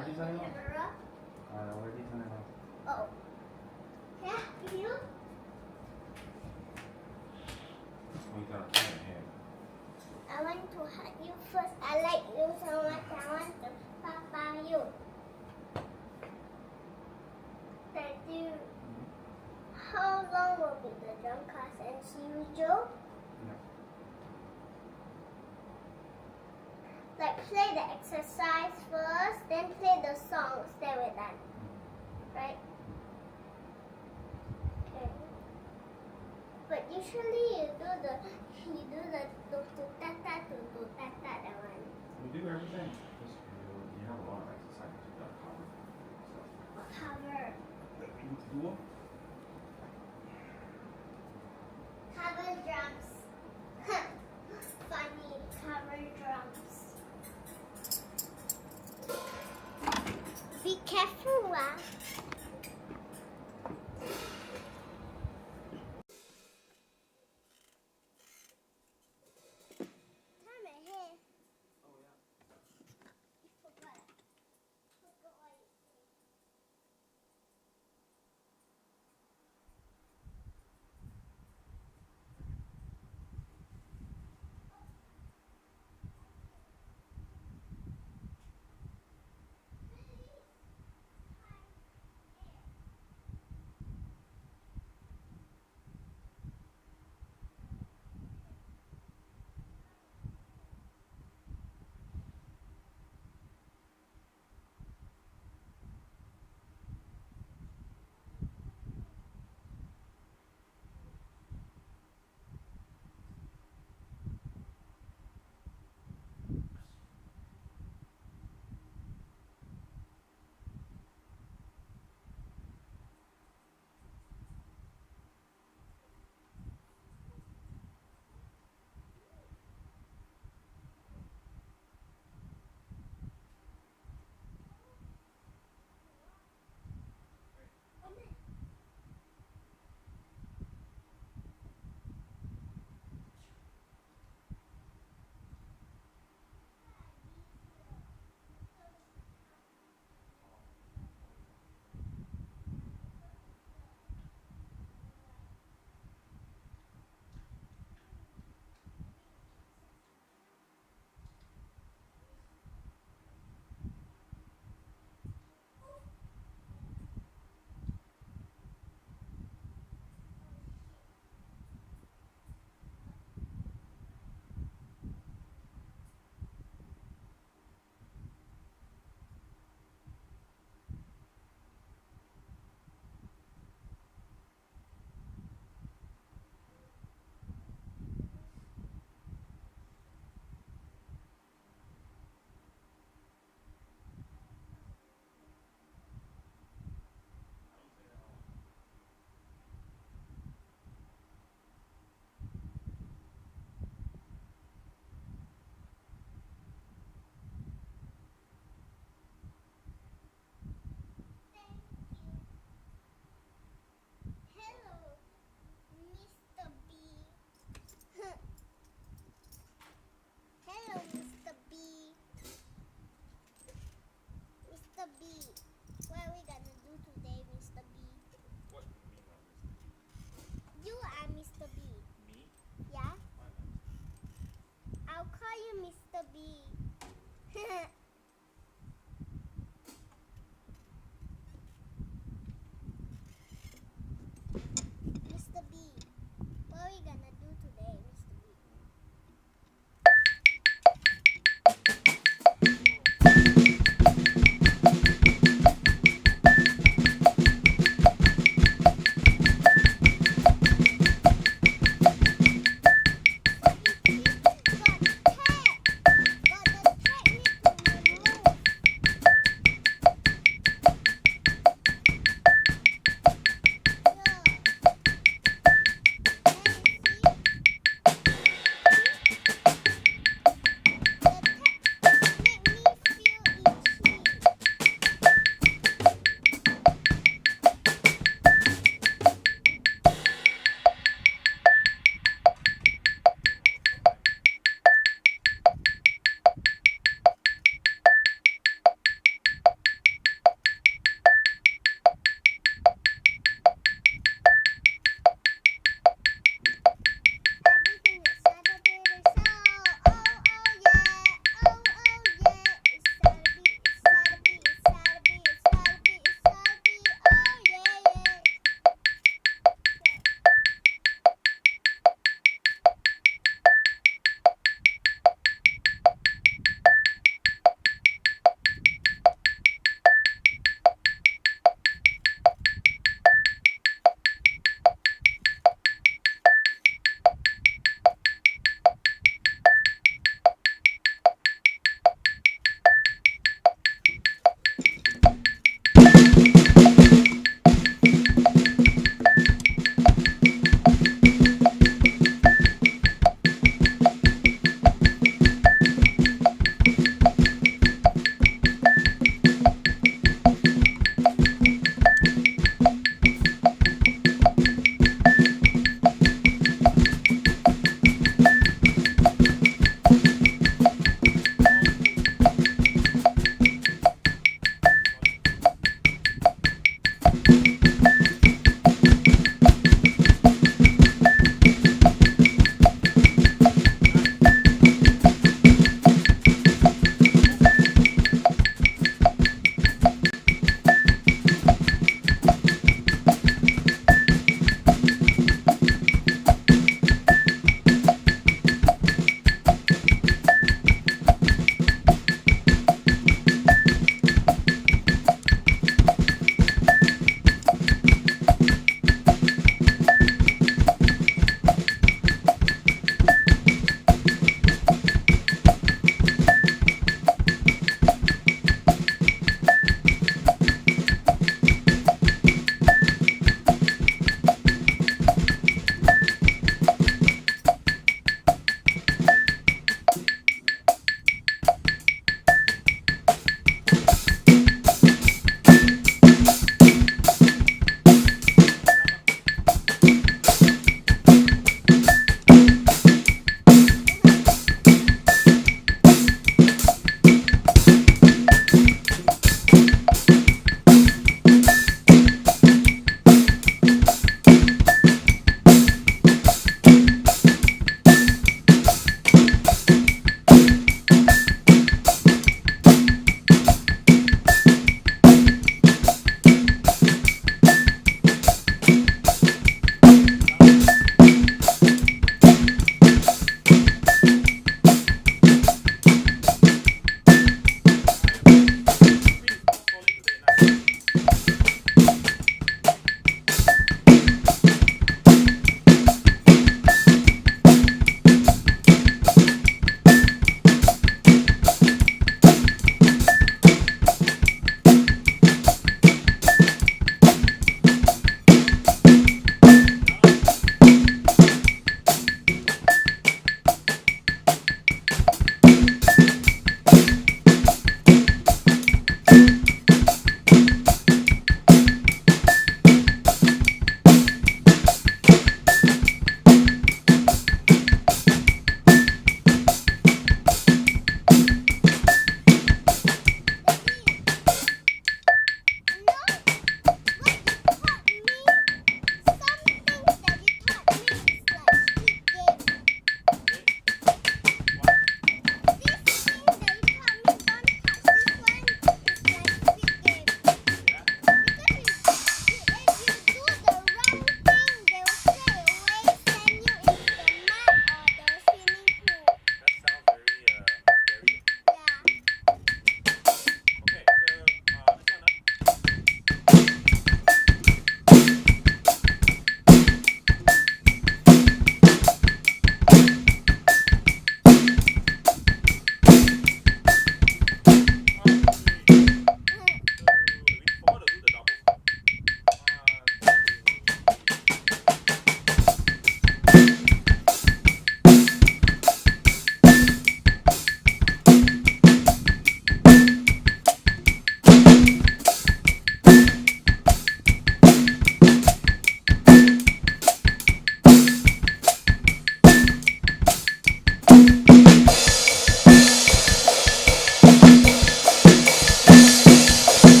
already turn it off. camera. I already turned it off. Oh. Yeah, you? We gotta turn it here. I want to hug you first. I like you so much. I want to papa you. Thank you. How long will be the drum class as usual? Yeah. Like play the exercise first, then play the songs, then we're done. Right? Okay. But usually you do the do ta ta that one. We do everything. Just, you have a lot of exercises you gotta cover. Cover. Cool. Cover drums. Funny cover drums. Be careful, ah. Turn my hair. Oh yeah. You forgot. Forgot what you said. Hello, Mr. B. Hello, Mr. B. Mr. B. What are we gonna do today, Mr. B? What do you mean by this? You are Mr. B. Me? Yeah? Why not? I'll call you Mr. B. Mr. B. What are we gonna do today, Mr. B? Got the tag with me.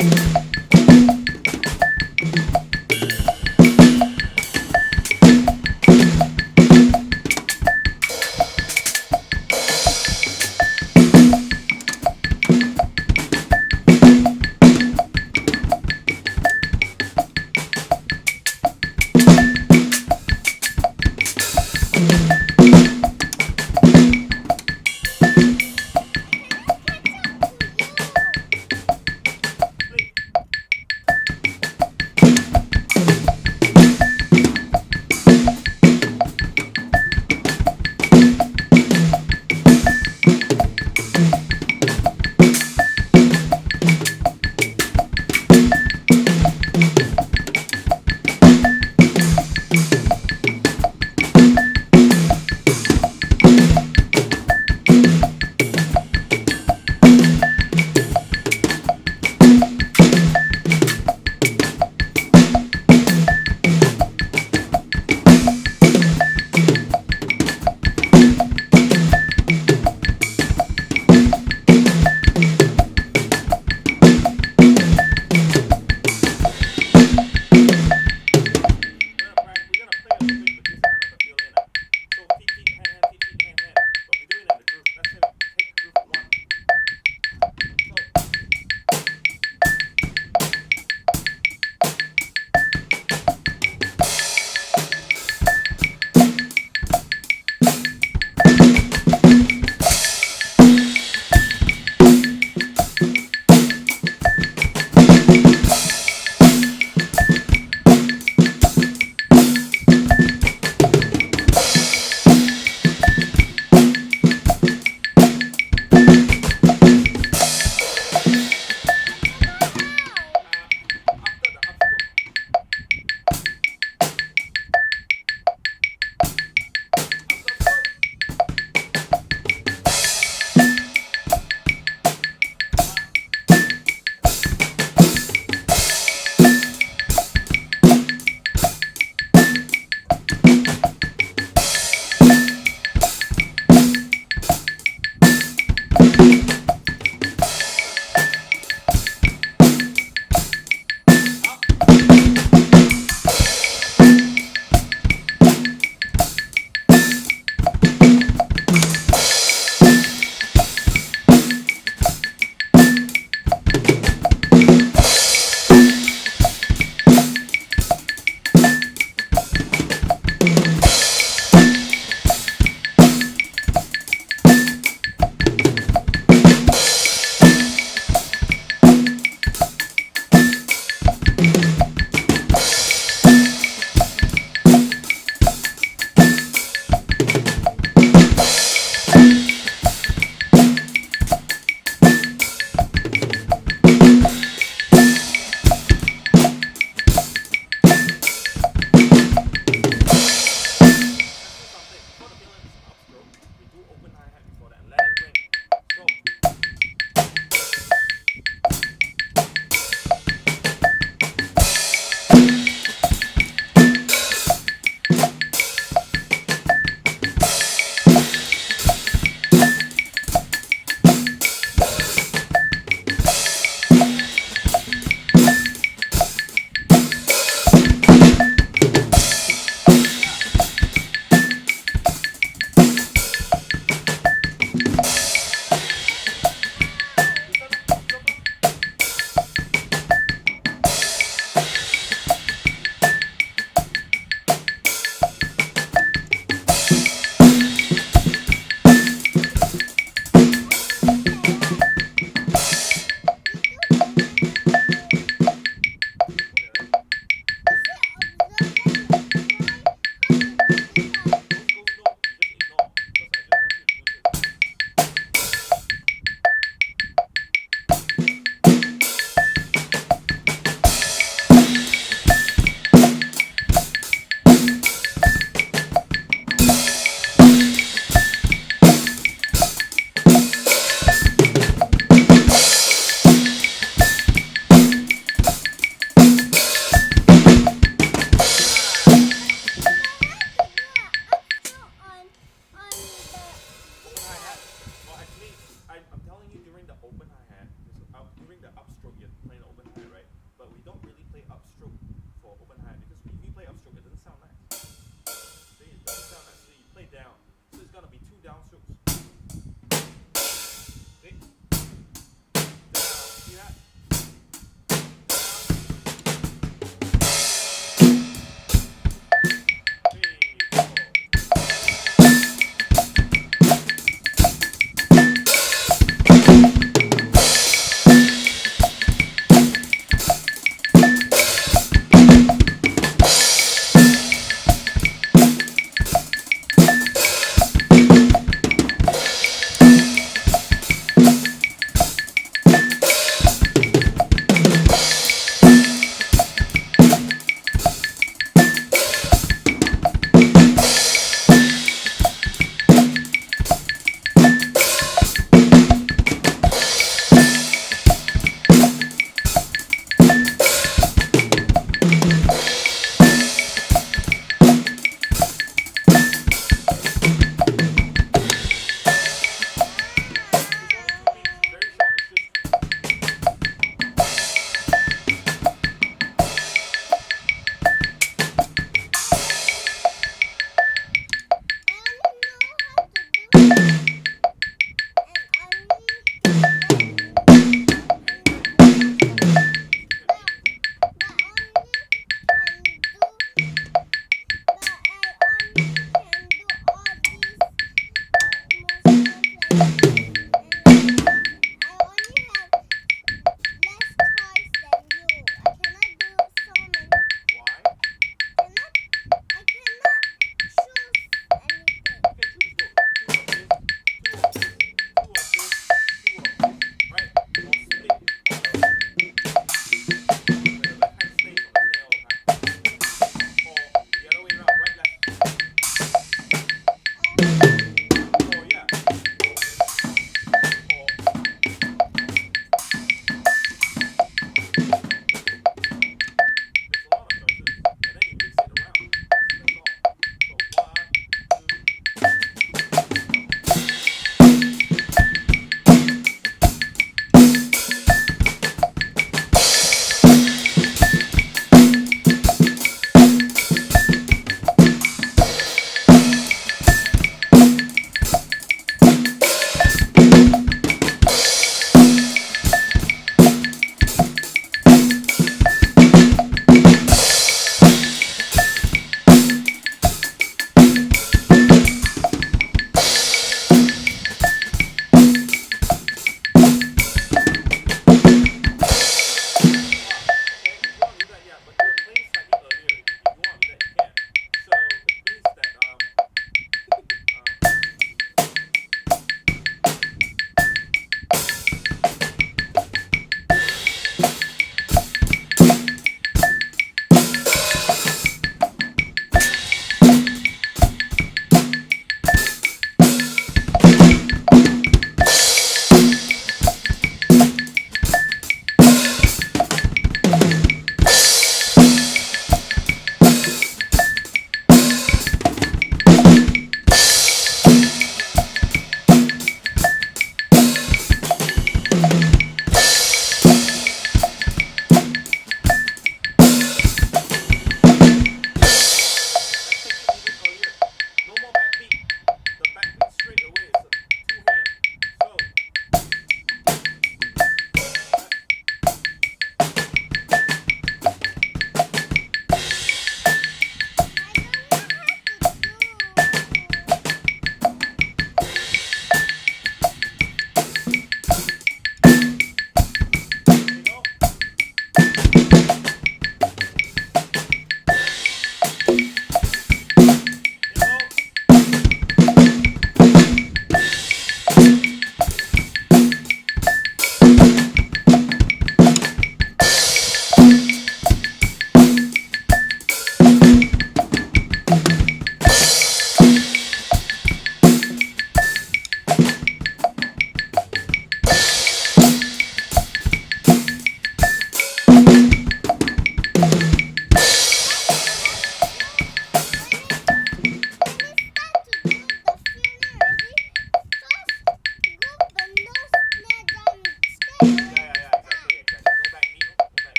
Catch up to you.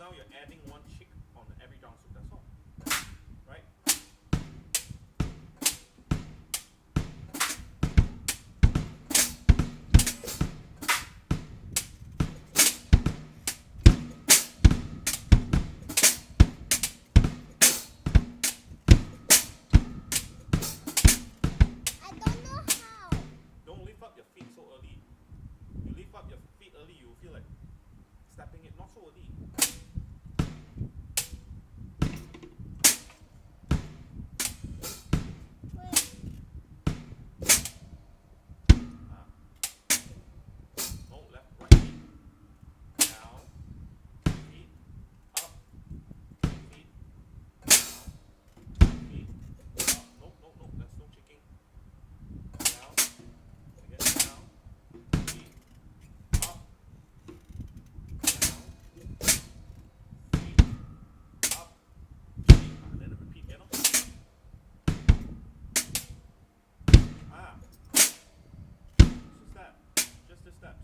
now you're adding one chick on every downstroke. That's all. Right? I don't know how. Don't lift up your feet so early. You lift up your feet early, you feel like stepping it. Not so early. Wait. No, left, right feet. Down. Feet. Up. Feet. Down. Feet. Up. Nope, nope, nope. That's no kicking. Down. Again, down. Feet. Up. Down. Feet. Up. Feet. Let it repeat, you know? Just the steps.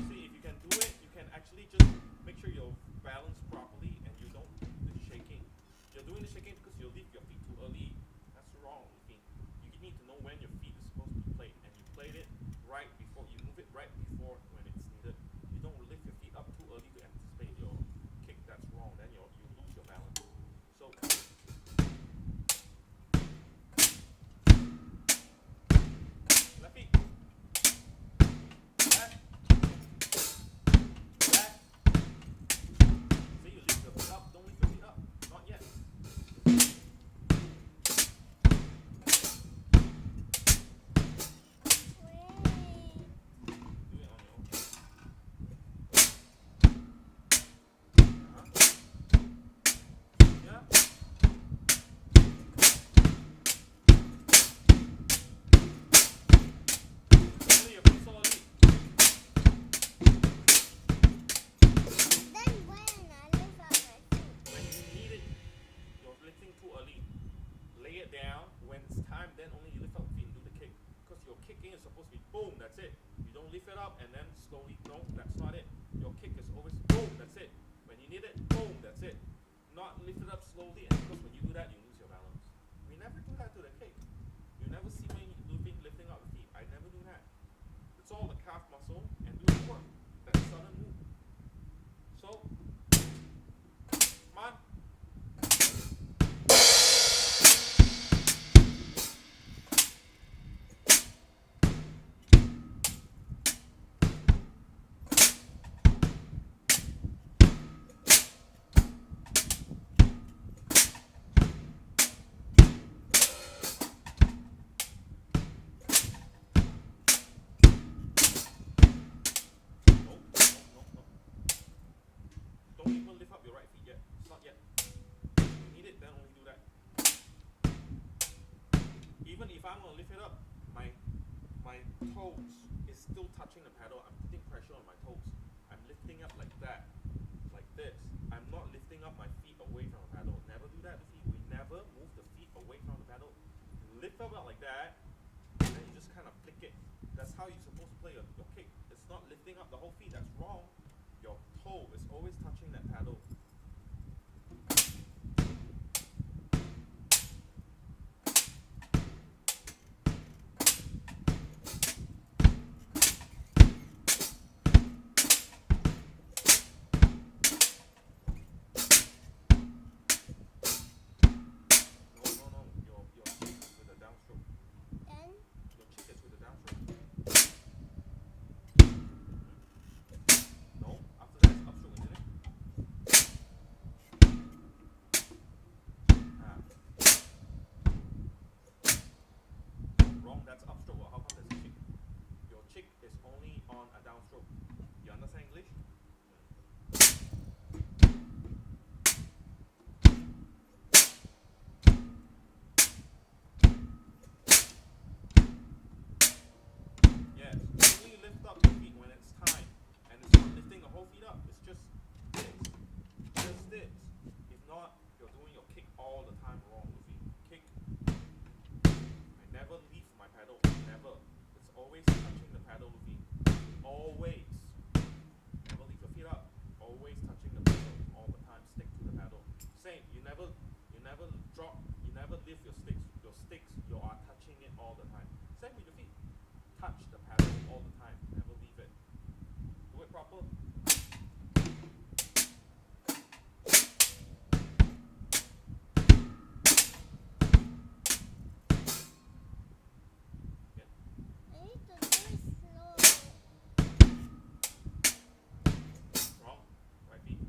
See, if you can do it, you can actually just make sure you're balanced properly and you don't do the shaking. You're doing the shaking because you lift your feet too early. That's wrong, Lufy. You need to know when your feet is supposed to be played, and you played it right before. You move it right before when it's needed. You don't lift your feet up too early to anticipate your kick. That's wrong. Then you lose your balance. So. Left feet. Left. Left. See, you lift your feet up. Don't lift your feet up. Not yet. Do it on your own. Yeah. Only your feet so early. Then when I lift up my feet. When you need it, you're lifting too early. Lay it down. When it's time, then only you lift up your feet and do the kick. Because your kicking is supposed to be boom, that's it. You don't lift it up and then slowly, no, that's not it. Your kick is always boom, that's it. When you need it, boom, that's it. Not lift it up slowly, and because when you do that, you lose your balance. We never do that to the kick. You never see me lifting up the feet. I never do that. It's all the calf muscle and do the work. That sudden move. So, come on. Nope. Don't even lift up your right feet yet. It's not yet. You need it, then only do that. Even if I'm gonna lift it up, my toes is still touching the pedal. I'm putting pressure on my toes. I'm lifting up like that, like this. I'm not lifting up my feet away from the pedal. Never do that, Lufy. We never move the feet away from the pedal. You lift up like that, and then you just kind of flick it. That's how you're supposed to play your kick. It's not lifting up the whole feet. That's wrong. Your toe is always touching that paddle. No. Your kick is with a downstroke. Then Your kick is with a downstroke. No, after that it's upstroke, isn't it? Wrong, that's upstroke. Well, how come there's a kick? Your kick is only on a downstroke. You understand English? Yes, only lift up your feet when it's time. And it's not lifting the whole feet up. It's just this. Just this. If not, you're doing your kick all the time wrong, Lufy. Kick. I never leave my pedal. Never. It's always touching the pedal, Lufy. Always. Never leave your feet up. drop, you never lift your sticks. Your sticks, you are touching it all the time. Same with your feet. Touch the paddle all the time. Never leave it. Do it proper. I need to do it slow. Wrong. Right feet.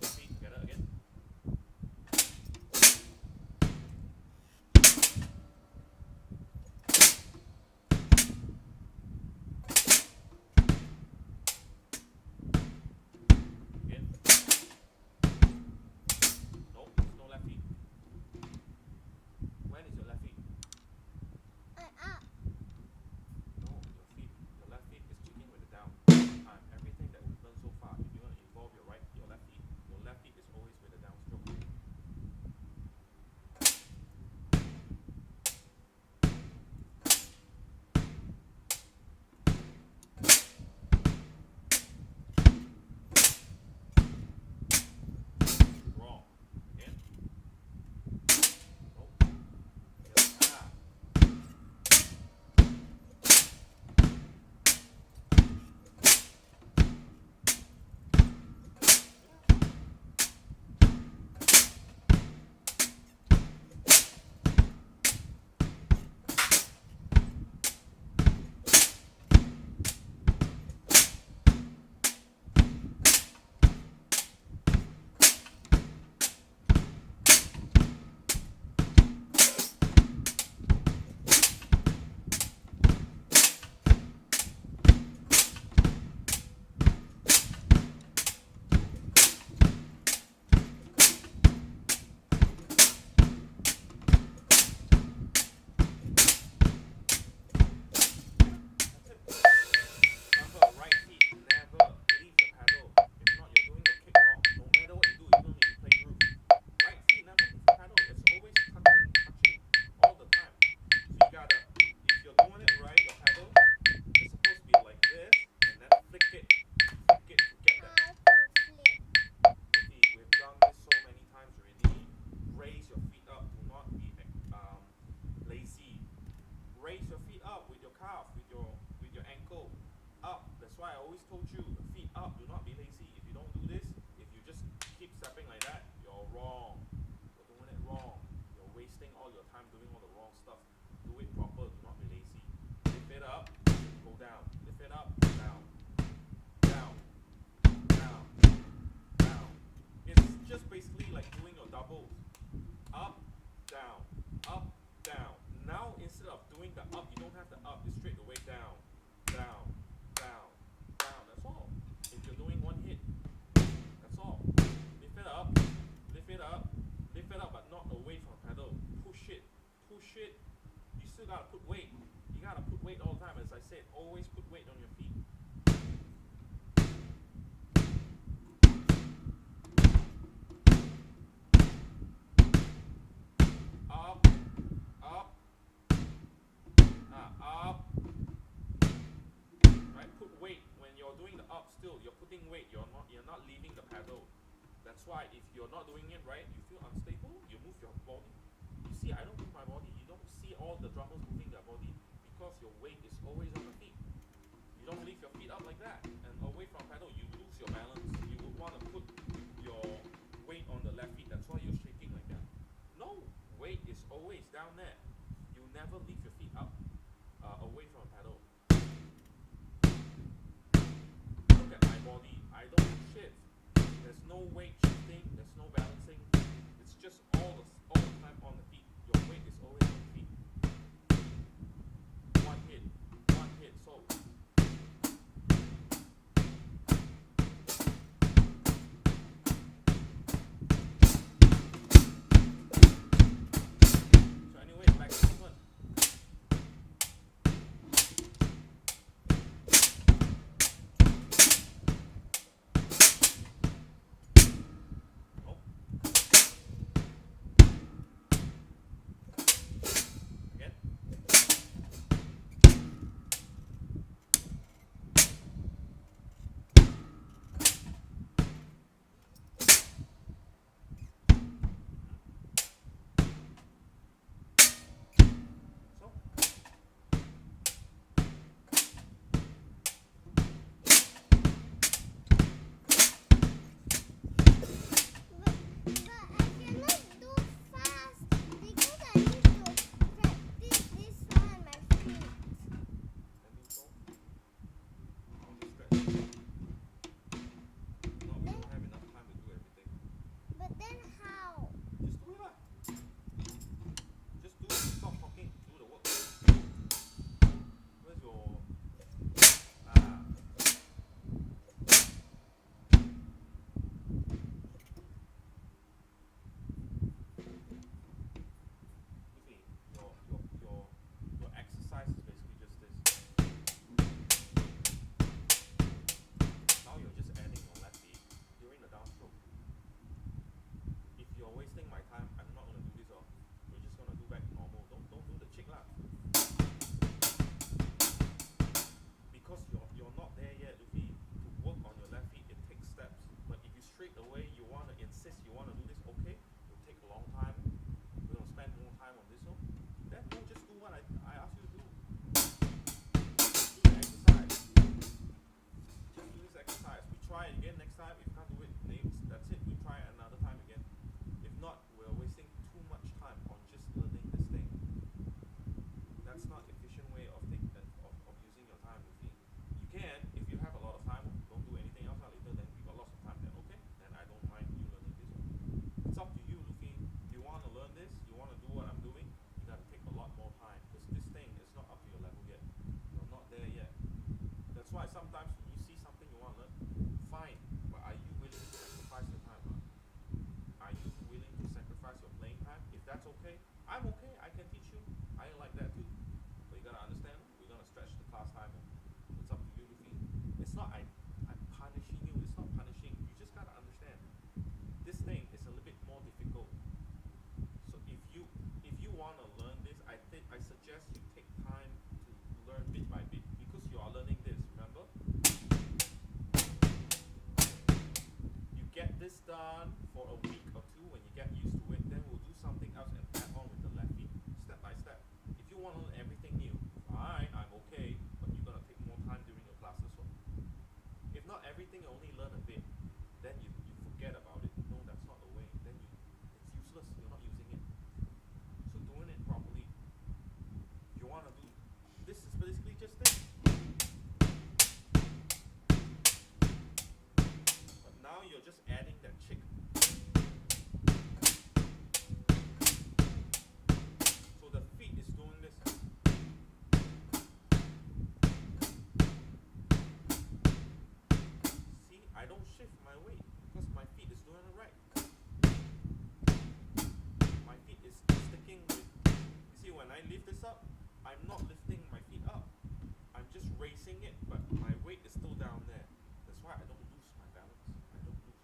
Left feet together again. Again. Nope, there's no left feet. When is your left feet? Up. No, your feet. Your left feet is kicking with the down. Everything that we've learned so far, if you want to involve your left feet is always with the down stroke. Wrong. Again. Nope. Yes. Remember, right feet never leave the paddle. If not, you're doing the kick wrong. No matter what you do, even if you play roof. Right feet never leave the paddle. It's always touching all the time. So you gotta, if you're doing it right, your paddle is supposed to be like this, and then flick it to get that. How to flip? Lufy, we've done this so many times already. Raise your feet up. Do not be lazy. Raise your feet up with your calf, with your ankle up. That's why I always told you, feet up. Do not be lazy. If you don't do this, if you just keep stepping like that, you're wrong. You're doing it wrong. You're wasting all your time doing all the wrong stuff. Do it proper. Do not be lazy. Lift it up, go down. Lift it up, down, down, down, down. It's just basically like doing your doubles. Up, down, up, down. Now instead of doing the up, you don't have the up. It's straight away down, down, down, down. That's all. If you're doing one hit, that's all. Lift it up, lift it up, lift it up, but not away from the pedal. Push it, push it. You still gotta put weight. You gotta put weight all the time. As I said, always put weight on your feet. Up, up, up. Right? Put weight. When you're doing the up still, you're putting weight. You're not leaving the paddle. That's why if you're not doing it right, you feel unstable, you move your body. You see, I don't move my body. You don't see all the drummers moving their body because your weight is always on the feet. You don't lift your feet up like that and away from paddle, you lose your balance. You would want to put your weight on the left feet. That's why you're shaking like that. No, weight is always down there. You never lift your feet up away from a paddle. Look at my body. I don't shift. There's no weight shifting. There's no balancing. It's just all the time on the feet. Your weight is always on the feet. One hit. So. So anyway, back to this one. Nope. not I'm punishing you. It's not punishing. You just gotta understand. This thing is a little bit more difficult. So if you wanna learn this, I suggest you take time to learn bit by bit because you are learning this. Remember? You get this done for a week or two. When you get used to it, then we'll do something else and add on with the left feet, step by step. If you want to learn everything new, fine, I'm okay, but you're gonna take more time during your classes. So if not everything, you only learn a bit, then you forget about it. No, that's not the way. Then it's useless. You're not using it. So doing it properly. You wanna do this is basically just this. But now you're just adding that chick. So the feet is doing this. See, I don't shift my weight because my feet is doing it right. My feet is sticking with. You see, when I lift this up, I'm not lifting my feet up. I'm just raising it, but my weight is still down there. That's why I don't lose my balance. I don't lose.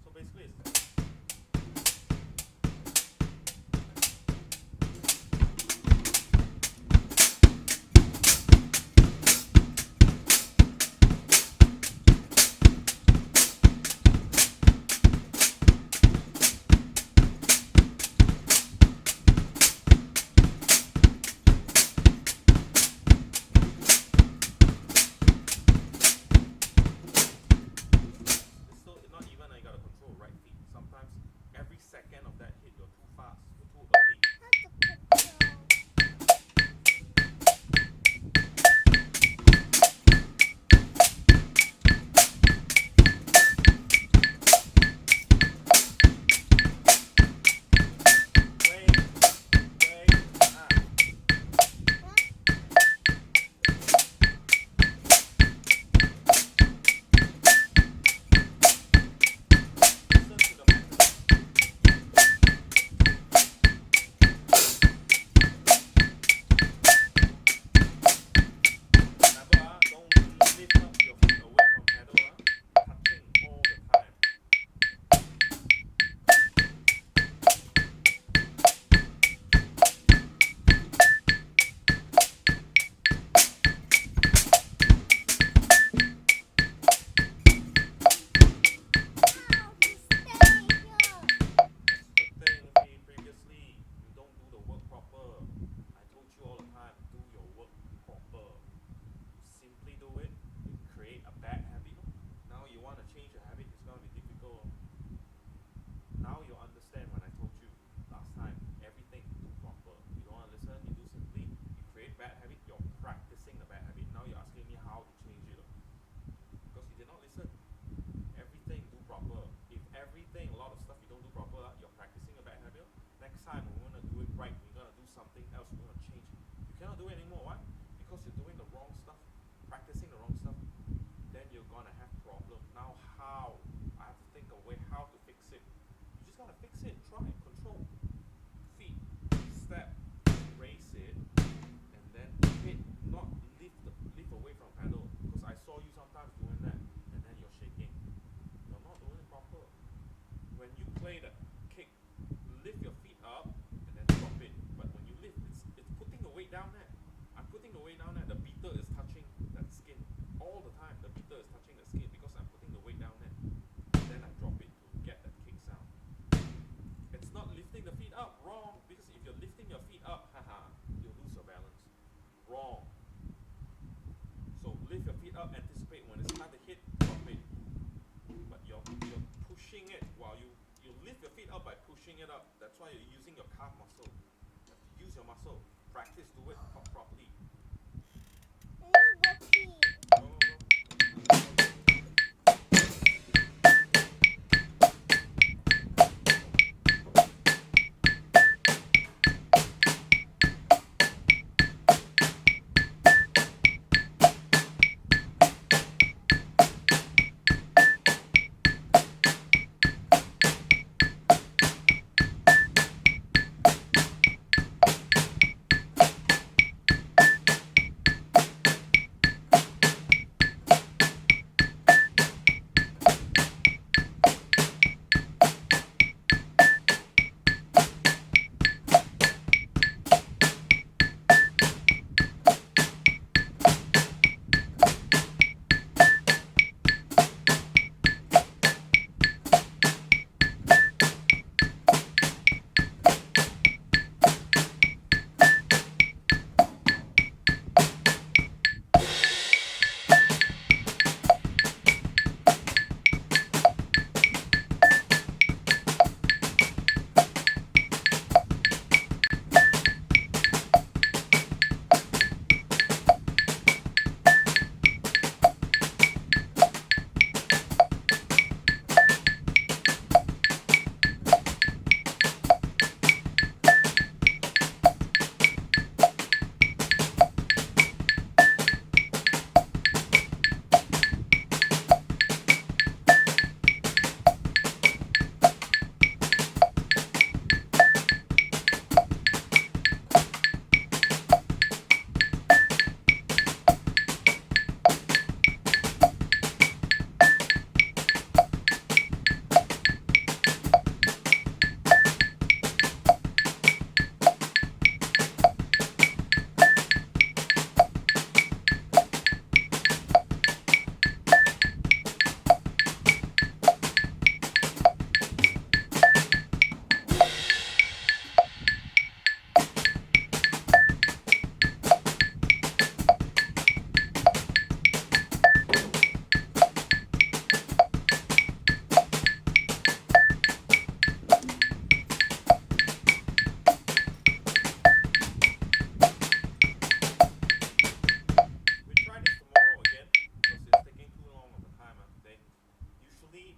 So basically it's still not even I gotta control right feet. Sometimes every second of that hit you're too fast, you're too early. Listen to the microphone. Remember, don't lift up your feet away from pedal, touching all the time. That's the thing, Lufy, previously, you don't do the work proper. I told you all the time, do your work proper. You simply do it, you create a bad habit. Now you want to change a habit, it's going to be difficult. Now you understand when I told you last time, everything do proper. You don't want to listen, you do simply, you create bad habit, you're practicing the bad habit. Now you're asking me how to change it. Because you did not listen. Everything do proper. If everything, a lot of stuff you don't do proper, you're practicing a bad habit. Next time we're gonna do it right. We're gonna do something else. We're gonna change it. You cannot do it anymore. Why? Because you're doing the wrong stuff, practicing the wrong stuff. Then you're gonna have problem. Now how? I have to think a way how to fix it. You just gotta fix it. Try control. Feet, step, raise it, and then hit. Not lift away from pedal. Because I saw you sometimes doing that, and then you're shaking. You're not doing it proper. When you play the kick, lift your feet up and then drop it. But when you lift, it's putting the weight down there. I'm putting the weight down there. The beater is touching that skin all the time. The beater is touching the skin because I'm putting the weight down there. Then I drop it to get that kick sound. It's not lifting the feet up. Wrong. Because if you're lifting your feet up, you'll lose your balance. Wrong. So lift your feet up, anticipate when it's time to hit, drop it. But you're pushing it while you lift your feet up by pushing it up. That's why you're using your calf muscle. You have to use your muscle. Practice, do it properly. Go, go, go.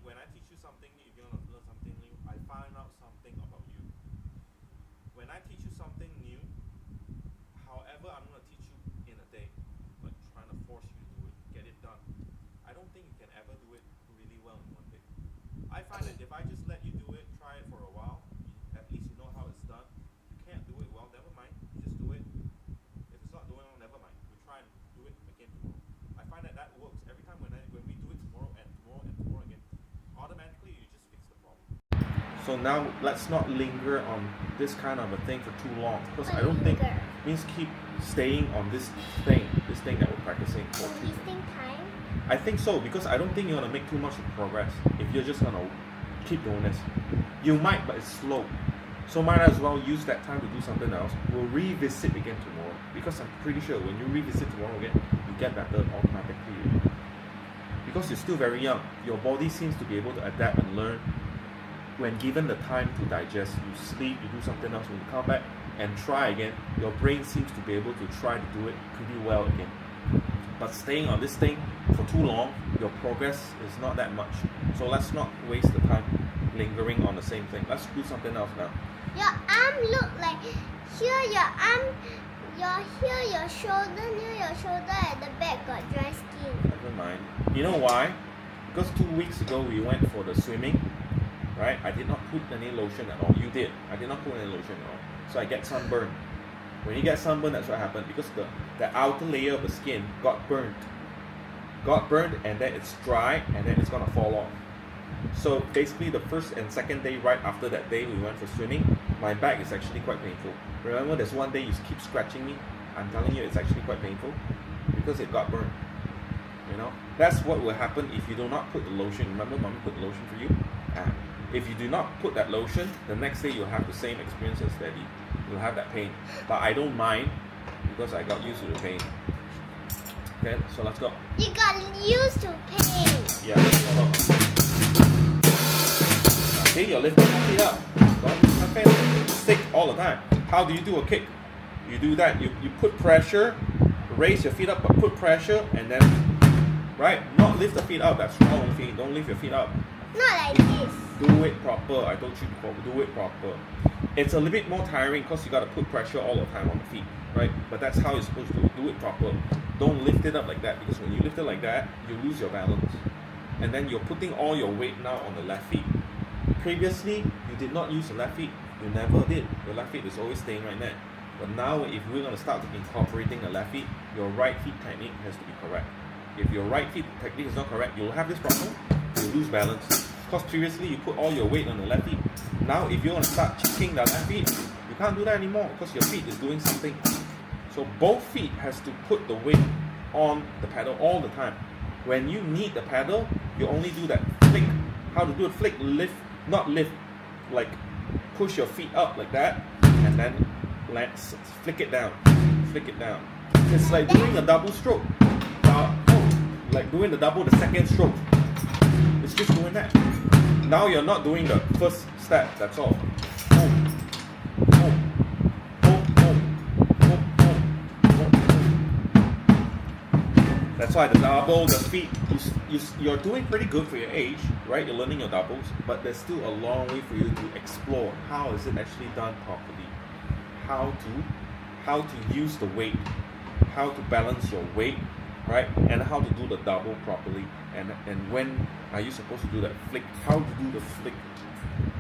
when I teach you something new, if you want to learn something new, I find out something about you. When I teach you something new, however, I'm going to teach you in a day, like trying to force you to do it, get it done. I don't think you can ever do it really well in one day. I find that if I just let you do it, try it for a while, at least you know how it's done. You can't do it well, never mind. You just do it. If it's not doing well, never mind. We try and do it again tomorrow. I find that works every time when we do it tomorrow and tomorrow and tomorrow again. Automatically, you just fix the problem. So now let's not linger on this kind of a thing for too long, because I don't think means keep staying on this thing that we're practicing for too long. Time? I think so, because I don't think you're gonna make too much progress if you're just gonna keep doing this. You might, but it's slow. So might as well use that time to do something else. We'll revisit again tomorrow, because I'm pretty sure when you revisit tomorrow again, you get better automatically. Because you're still very young, your body seems to be able to adapt and learn. When given the time to digest, you sleep, you do something else, when you come back and try again, your brain seems to be able to try to do it pretty well again. But staying on this thing for too long, your progress is not that much. So let's not waste the time lingering on the same thing. Let's do something else now. Your arm look like here. Your arm, your shoulder, near your shoulder at the back got dry skin. Never mind. You know why? Because 2 weeks ago we went for the swimming, right? I did not put any lotion at all. You did. I did not put any lotion at all. So I get sunburn. When you get sunburn, that's what happened, because the outer layer of the skin got burnt. And then it's dry, and then it's gonna fall off. So basically the first and second day, right after that day we went for swimming, my back is actually quite painful. Remember, there's one day you keep scratching me? I'm telling you, it's actually quite painful because it got burned. You know, that's what will happen if you do not put the lotion. Remember, mommy put the lotion for you? If you do not put that lotion, the next day you'll have the same experience as Daddy. You'll have that pain. But I don't mind, because I got used to the pain. Okay, so let's go. You got used to pain. Yeah, hold on. See, you're lifting your feet up. Don't use my face. Stick all the time. How do you do a kick? You do that. You put pressure, raise your feet up, but put pressure, and then, right? Not lift the feet up. That's wrong, feet. Don't lift your feet up. Not like this. Do it proper. I told you before. Do it proper. It's a little bit more tiring because you got to put pressure all the time on the feet, right? But that's how you're supposed to do it proper. Don't lift it up like that, because when you lift it like that, you lose your balance. And then you're putting all your weight now on the left feet. Previously, you did not use the left feet. You never did. Your left feet is always staying right there. But now, if we're going to start incorporating the left feet, your right feet technique has to be correct. If your right feet technique is not correct, you'll have this problem. You'll lose balance. Because previously, you put all your weight on the left feet. Now, if you're going to start kicking the left feet, you can't do that anymore, because your feet is doing something. So both feet has to put the weight on the pedal all the time. When you need the pedal, you only do that flick. How to do it? Flick, lift, not lift. Like push your feet up like that, and then let's flick it down. Flick it down. It's like doing a double stroke. Like doing the second stroke. It's just doing that. Now you're not doing the first step, that's all. That's why the double, the feet, you're doing pretty good for your age, right? You're learning your doubles, but there's still a long way for you to explore. How is it actually done properly? How to use the weight, how to balance your weight, right? And how to do the double properly. And when are you supposed to do that flick? How to do the flick?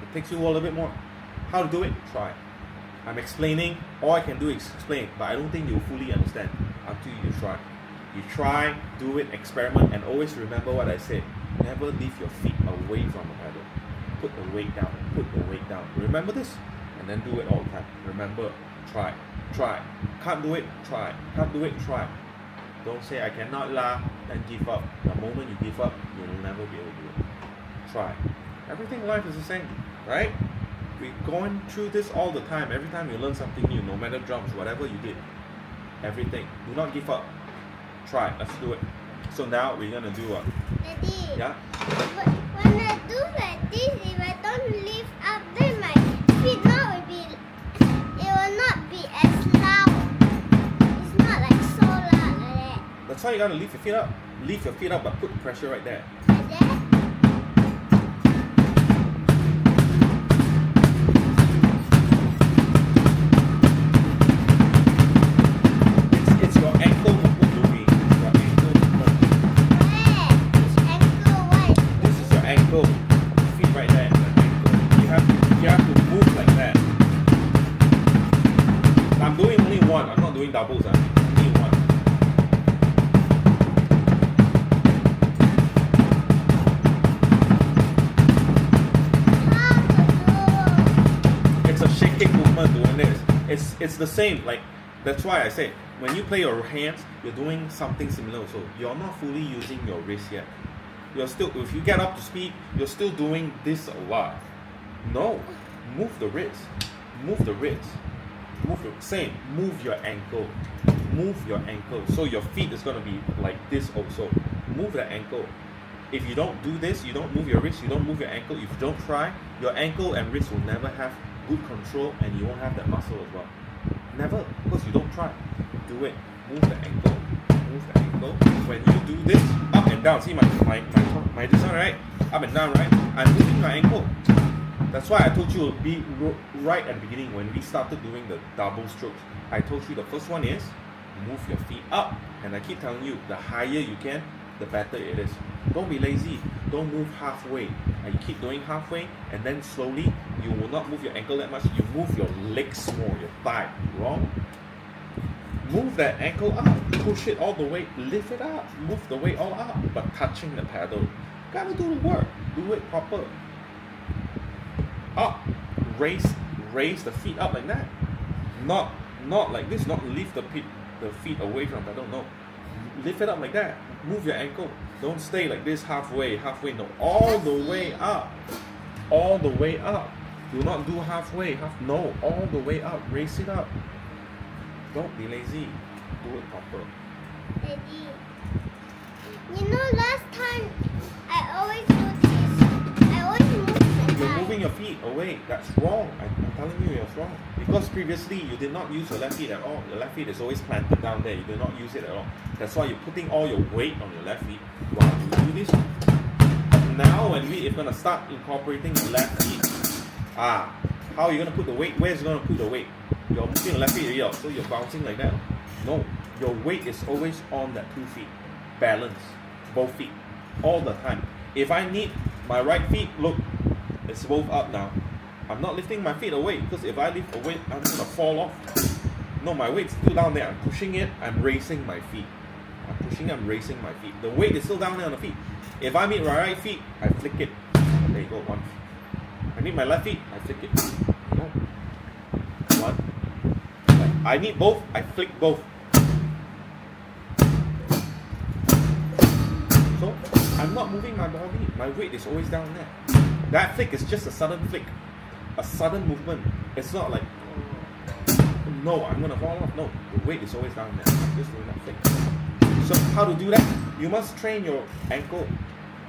It takes you a little bit more. How to do it? Try. I'm explaining. All I can do is explain, but I don't think you'll fully understand until you try. You try, do it, experiment, and always remember what I said. Never leave your feet away from the pedal. Put the weight down. Put the weight down. Remember this? And then do it all the time. Remember, try. Can't do it? Try. Can't do it? Try. Don't say I cannot then give up. The moment you give up, you'll never be able to do it. Try. Everything in life is the same, right? We're going through this all the time. Every time you learn something new, no matter drums, whatever you did, everything. Do not give up. Try. Let's do it. So now we're gonna do what? Daddy. Yeah? But when I do like this, if I don't lift up, then my feet it will not be as loud. It's not like so loud like that. That's why you gotta lift your feet up. Lift your feet up, but put pressure right there. Like that? ankle, feet right there, and the ankle. You have to move like that. I'm doing only one. I'm not doing doubles. Only one. It's a shaking movement doing this. It's the same. Like that's why I say when you play your hands, you're doing something similar. Also, you're not fully using your wrist yet. You're still, if you get up to speed, you're still doing this a lot. No, move the wrist. Move the wrist. Same. Move your ankle. Move your ankle. So your feet is gonna be like this also. Move the ankle. If you don't do this, you don't move your wrist, you don't move your ankle. If you don't try, your ankle and wrist will never have good control, and you won't have that muscle as well. Never, because you don't try. Do it. Move the ankle. Move the ankle. When you do this, up and down. See my this one, right? Up and down, right? I'm moving my ankle. That's why I told you it'll be right at the beginning when we started doing the double strokes. I told you the first one is move your feet up, and I keep telling you the higher you can, the better it is. Don't be lazy. Don't move halfway. And you keep doing halfway, and then slowly you will not move your ankle that much. You move your legs more, your thigh. Wrong. Move that ankle up. Push it all the way. Lift it up. Move the weight all up, but touching the pedal. Gotta do the work. Do it proper. Up. Raise the feet up like that. Not like this. Not lift the feet away from the pedal. No. Lift it up like that. Move your ankle. Don't stay like this halfway. No. All the way up. All the way up. Do not do halfway. No. All the way up. Raise it up. Don't be lazy. Do it proper. Daddy, you know last time I always do this. I always move the You're thigh. moving your feet away. That's wrong. I'm telling you, it's wrong. Because previously you did not use your left feet at all. Your left feet is always planted down there. You do not use it at all. That's why you're putting all your weight on your left feet while you do this. But now when we're going to start incorporating the left feet, how are you going to put the weight? Where's you going to put the weight? You're moving your left feet already, so you're bouncing like that. No, your weight is always on that 2 feet. Balance, both feet, all the time. If I need my right feet, look, it's both up now. I'm not lifting my feet away, because if I lift away, I'm going to fall off. No, my weight's still down there. I'm pushing it, I'm raising my feet. I'm raising my feet. The weight is still down there on the feet. If I meet my right feet, I flick it. There you go, one. I need my left feet, I flick it. No. One. I need both, I flick both. So, I'm not moving my body. My weight is always down there. That flick is just a sudden flick. A sudden movement. It's not like, no, I'm going to fall off. No, the weight is always down there. I'm just doing that flick. So, how to do that? You must train your ankle.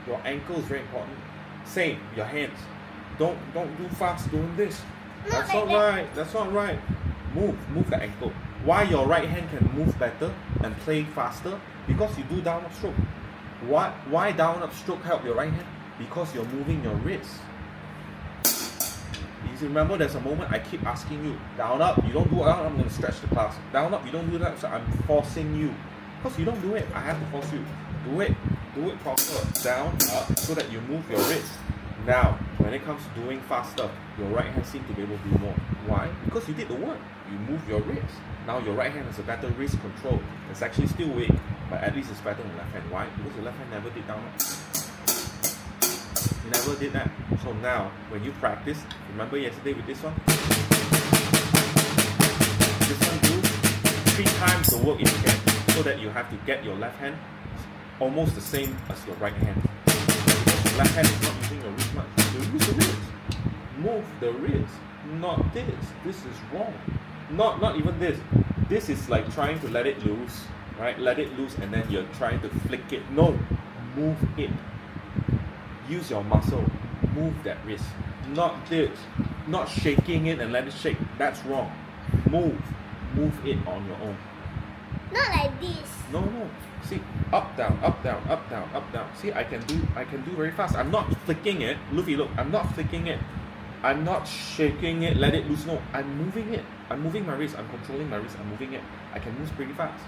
Your ankle is very important. Same, your hands. Don't do fast doing this. That's not right. That's not right. Move the ankle. Why your right hand can move better and play faster? Because you do down up stroke. Why down up stroke help your right hand? Because you're moving your wrist. You remember there's a moment I keep asking you, down up, you don't do it, I'm going to stretch the class. Down up, you don't do that, so I'm forcing you. Because you don't do it, I have to force you. Do it proper. Down, up, so that you move your wrist. Now, when it comes to doing fast stuff, your right hand seems to be able to do more. Why? Because you did the work. You move your wrist. Now your right hand has a better wrist control. It's actually still weak, but at least it's better than the left hand. Why? Because your left hand never did down up. You never did that. So now, when you practice, remember yesterday with this one? This one do 3 times the work if you can, so that you have to get your left hand almost the same as your right hand. Because your left hand is not using your wrist much. So use the wrist. Move the wrist. Not this. This is wrong. Not even this. This is like trying to let it loose, right? Let it loose and then you're trying to flick it. No. Move it. Use your muscle. Move that wrist. Not this. Not shaking it and let it shake. That's wrong. Move it on your own. Not like this. No. See, up, down, up, down, up, down, up, down. See, I can do very fast. I'm not flicking it. Lufy, look, I'm not flicking it. I'm not shaking it, let it loose. No, I'm moving it. I'm moving my wrist. I'm controlling my wrist. I'm moving it. I can move pretty fast.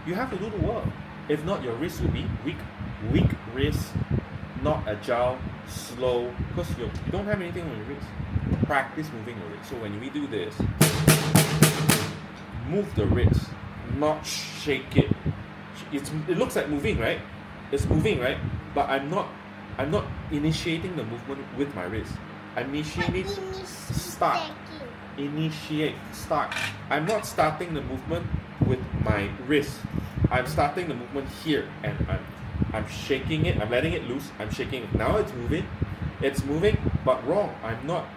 You have to do the work. If not, your wrist will be weak. Weak wrist, not agile, slow, because you don't have anything on your wrist. Practice moving your wrist. So when we do this, move the wrist, not shake it. It looks like moving, right? It's moving, right? But I'm not initiating the movement with my wrist. I'm initiating start. Initiate, start. I'm not starting the movement with my wrist. I'm starting the movement here, and I'm shaking it. I'm letting it loose. I'm shaking it. Now it's moving. It's moving, but wrong. I'm not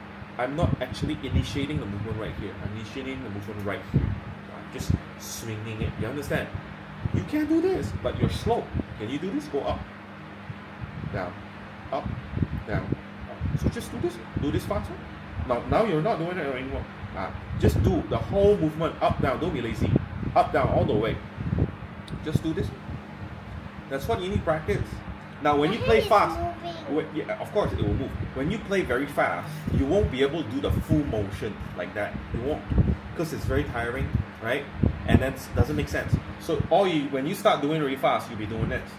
actually initiating the movement right here. I'm initiating the movement right here. I'm just swinging it. You understand? You can do this, but you're slow. Can you do this? Go up, down, up, down, up. So just do this. Do this faster. Now you're not doing it anymore. Just do the whole movement up, down. Don't be lazy. Up, down, all the way. Just do this. That's what you need practice. Now when you play fast, yeah, of course it will move. When you play very fast, you won't be able to do the full motion like that. You won't, because it's very tiring, right? And that doesn't make sense. So when you start doing really fast, you'll be doing this.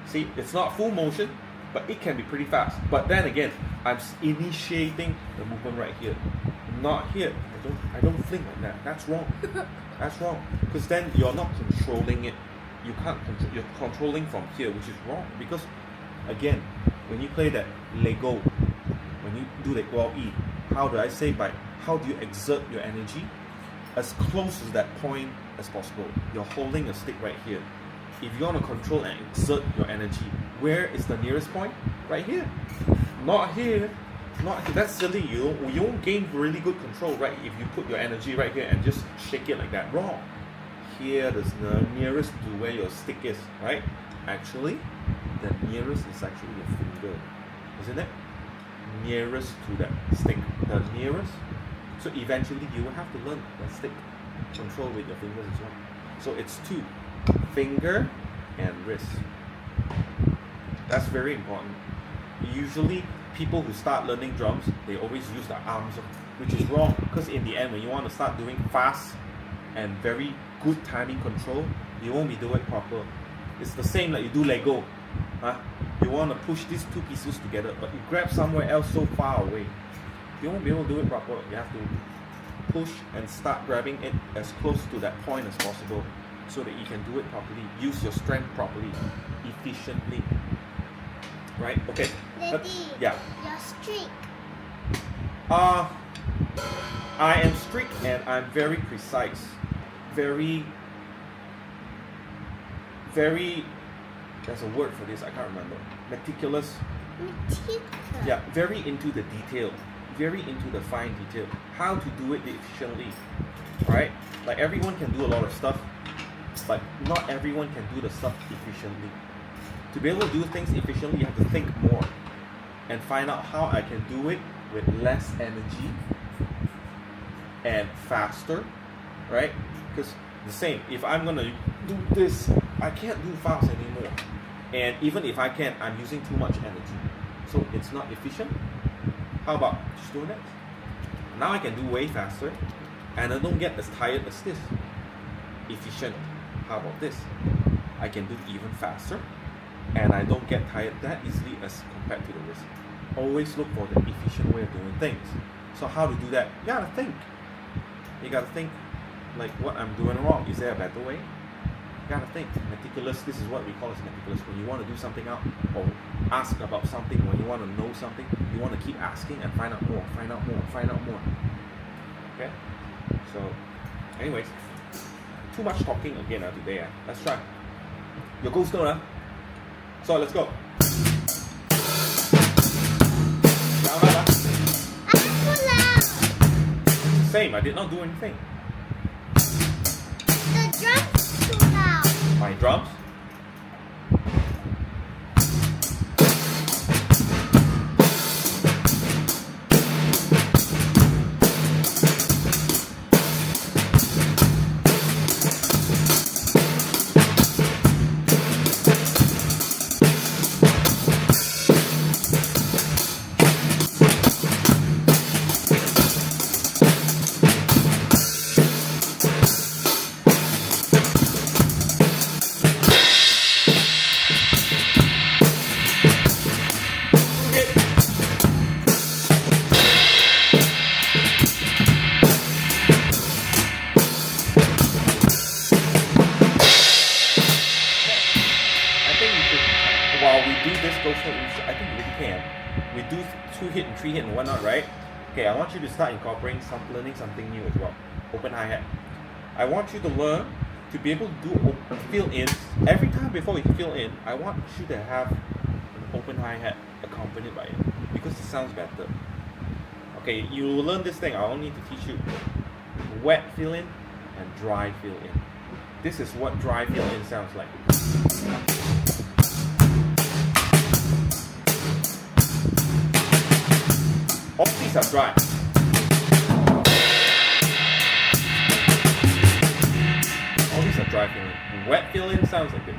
See, it's not full motion, but it can be pretty fast. But then again, I'm initiating the movement right here, not here. I don't fling like that. That's wrong. That's wrong. Because then you're not controlling it. You can't control. You're controlling from here, which is wrong. Because again, when you play that Lego, when you do the E, how do I say how do you exert your energy? As close to that point as possible. You're holding a stick right here. If you want to control and exert your energy, where is the nearest point? Right here. Not here. Not here. That's silly. You won't gain really good control, right? If you put your energy right here and just shake it like that. Wrong. Here is the nearest to where your stick is, right? Actually, the nearest is actually your finger, isn't it? Nearest to that stick. The nearest. So eventually you will have to learn that stick control with your fingers as well. So it's two, finger and wrist. That's very important. Usually people who start learning drums, they always use the arms, which is wrong, because in the end when you want to start doing fast and very good timing control, you won't be doing it proper. It's the same like you do Lego. You want to push these two pieces together, but you grab somewhere else so far away. You won't be able to do it proper. You have to push and start grabbing it as close to that point as possible so that you can do it properly. Use your strength properly, efficiently. Right? Okay. Daddy, yeah. Your streak. I am strict and I'm very precise. Very, there's a word for this, I can't remember. Meticulous. Yeah, very into the detail. Very into the fine detail. How to do it efficiently. Right? Like everyone can do a lot of stuff, but not everyone can do the stuff efficiently. To be able to do things efficiently, you have to think more and find out how I can do it with less energy and faster, right? Because the same, if I'm gonna do this, I can't do fast anymore. And even if I can, I'm using too much energy. So it's not efficient. How about just doing that? Now I can do way faster and I don't get as tired as this. Efficient. How about this? I can do even faster and I don't get tired that easily as compared to the wrist. Always look for the efficient way of doing things. So how to do that? You gotta think. You gotta think like what I'm doing wrong. Is there a better way? You gotta think. Meticulous, this is what we call as meticulous. When you want to do something out or ask about something, when you want to know something, you want to keep asking and find out more, find out more, find out more. Okay? So, anyways, too much talking again today. Let's try. Your goal stone, So let's go. Down, Same, I did not do anything. The drum's too loud. My drums? 2-hit and 3-hit and whatnot, right? Okay, I want you to start incorporating learning something new as well. Open hi-hat. I want you to learn to be able to do fill-ins. Every time before you fill in, I want you to have an open hi-hat accompanied by it, because it sounds better. Okay, you will learn this thing. I only need to teach you wet fill-in and dry fill-in. This is what dry fill-in sounds like. All these are dry. All these are dry fill-in. Wet fill-in sounds like this.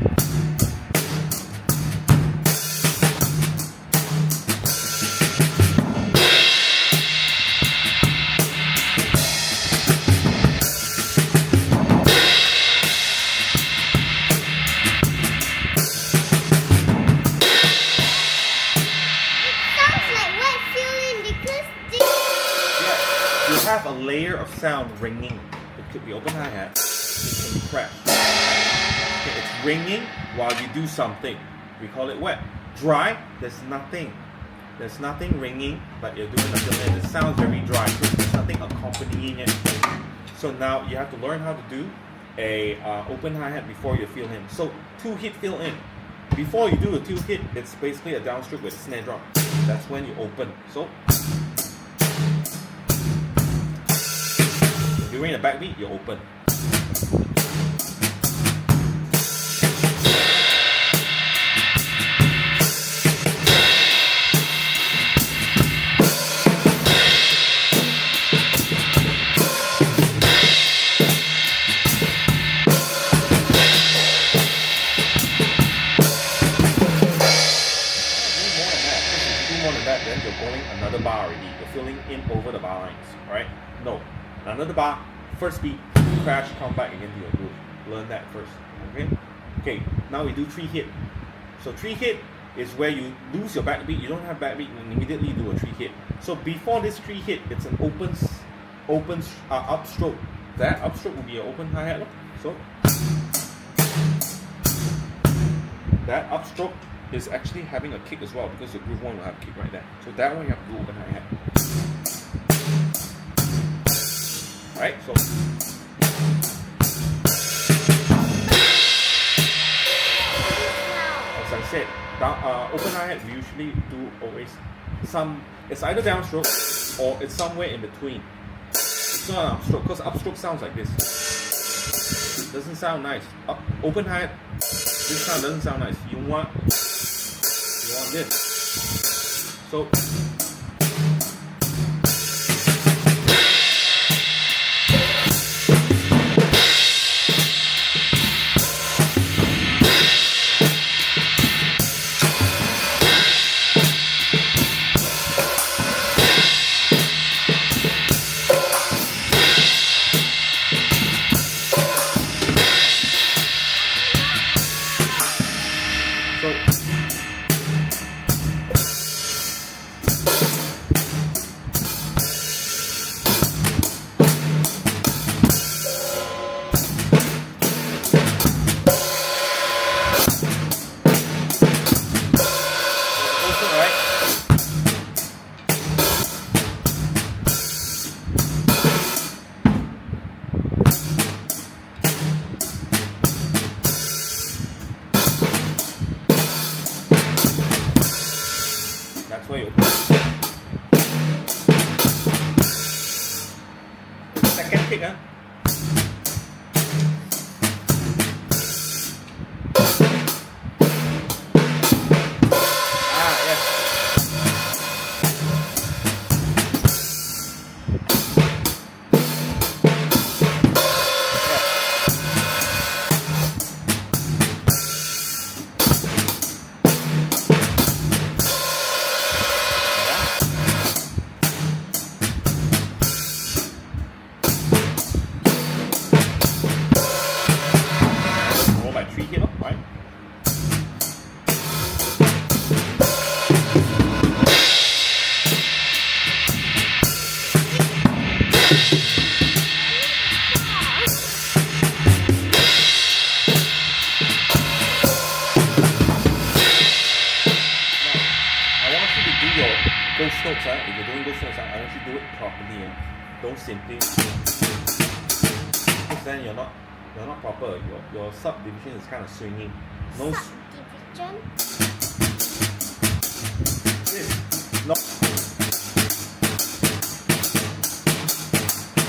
Have a layer of sound ringing. It could be open hi-hat, it can be crash. Okay, it's ringing while you do something. We call it wet. Dry, there's nothing. There's nothing ringing, but you're doing a fill-in. It sounds very dry because there's nothing accompanying it. So now you have to learn how to do a open hi-hat before you fill in. So 2-hit fill-in. Before you do a 2-hit, it's basically a downstroke with a snare drum. That's when you open. So during the backbeat, you open. Then you're going another bar already. You're filling in over the bar lines, alright? No. Another bar, first beat, crash, come back again to your groove. Learn that first, okay? Okay, now we do 3-hit. So 3-hit is where you lose your backbeat. You don't have backbeat and immediately do a 3-hit. So before this 3-hit, it's an open upstroke. That upstroke will be an open hi-hat. Look. So that upstroke is actually having a kick as well, because the groove one will have a kick right there. So that one you have to do open hi-hat. Alright, so as I said, open hi-hat we usually do always it's either downstroke or it's somewhere in between. It's not an upstroke, because upstroke sounds like this. It doesn't sound nice. Open hi-hat, this sound doesn't sound nice. You want this. So that's where you open. Second kick, huh? notes, if you're doing those notes, I want you to do it properly. Don't simply, because then you're not proper. Your subdivision is kind of swinging. No Subdivision. no.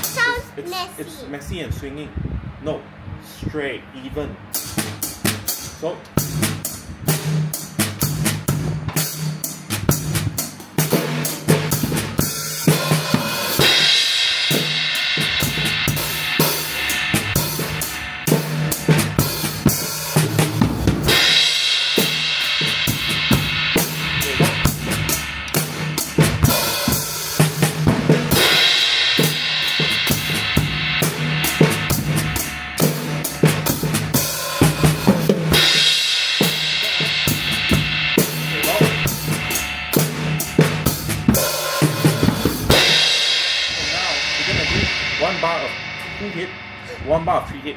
Sounds It's messy. messy and swinging. No, straight, even. So. One bar of 2 hit, 1 bar of 3 hit.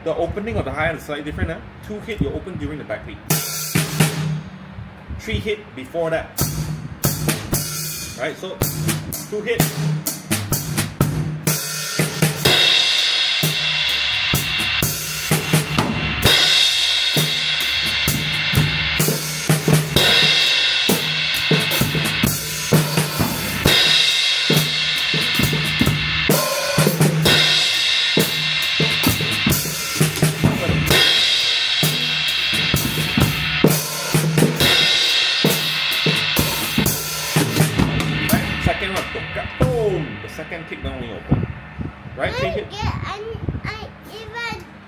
The opening of the hi-hat is slightly different. 2 hit you open during the backbeat. 3 hit before that. Right, so 2 hit. Second one, boom! The second kick don't only open. Right? Take it.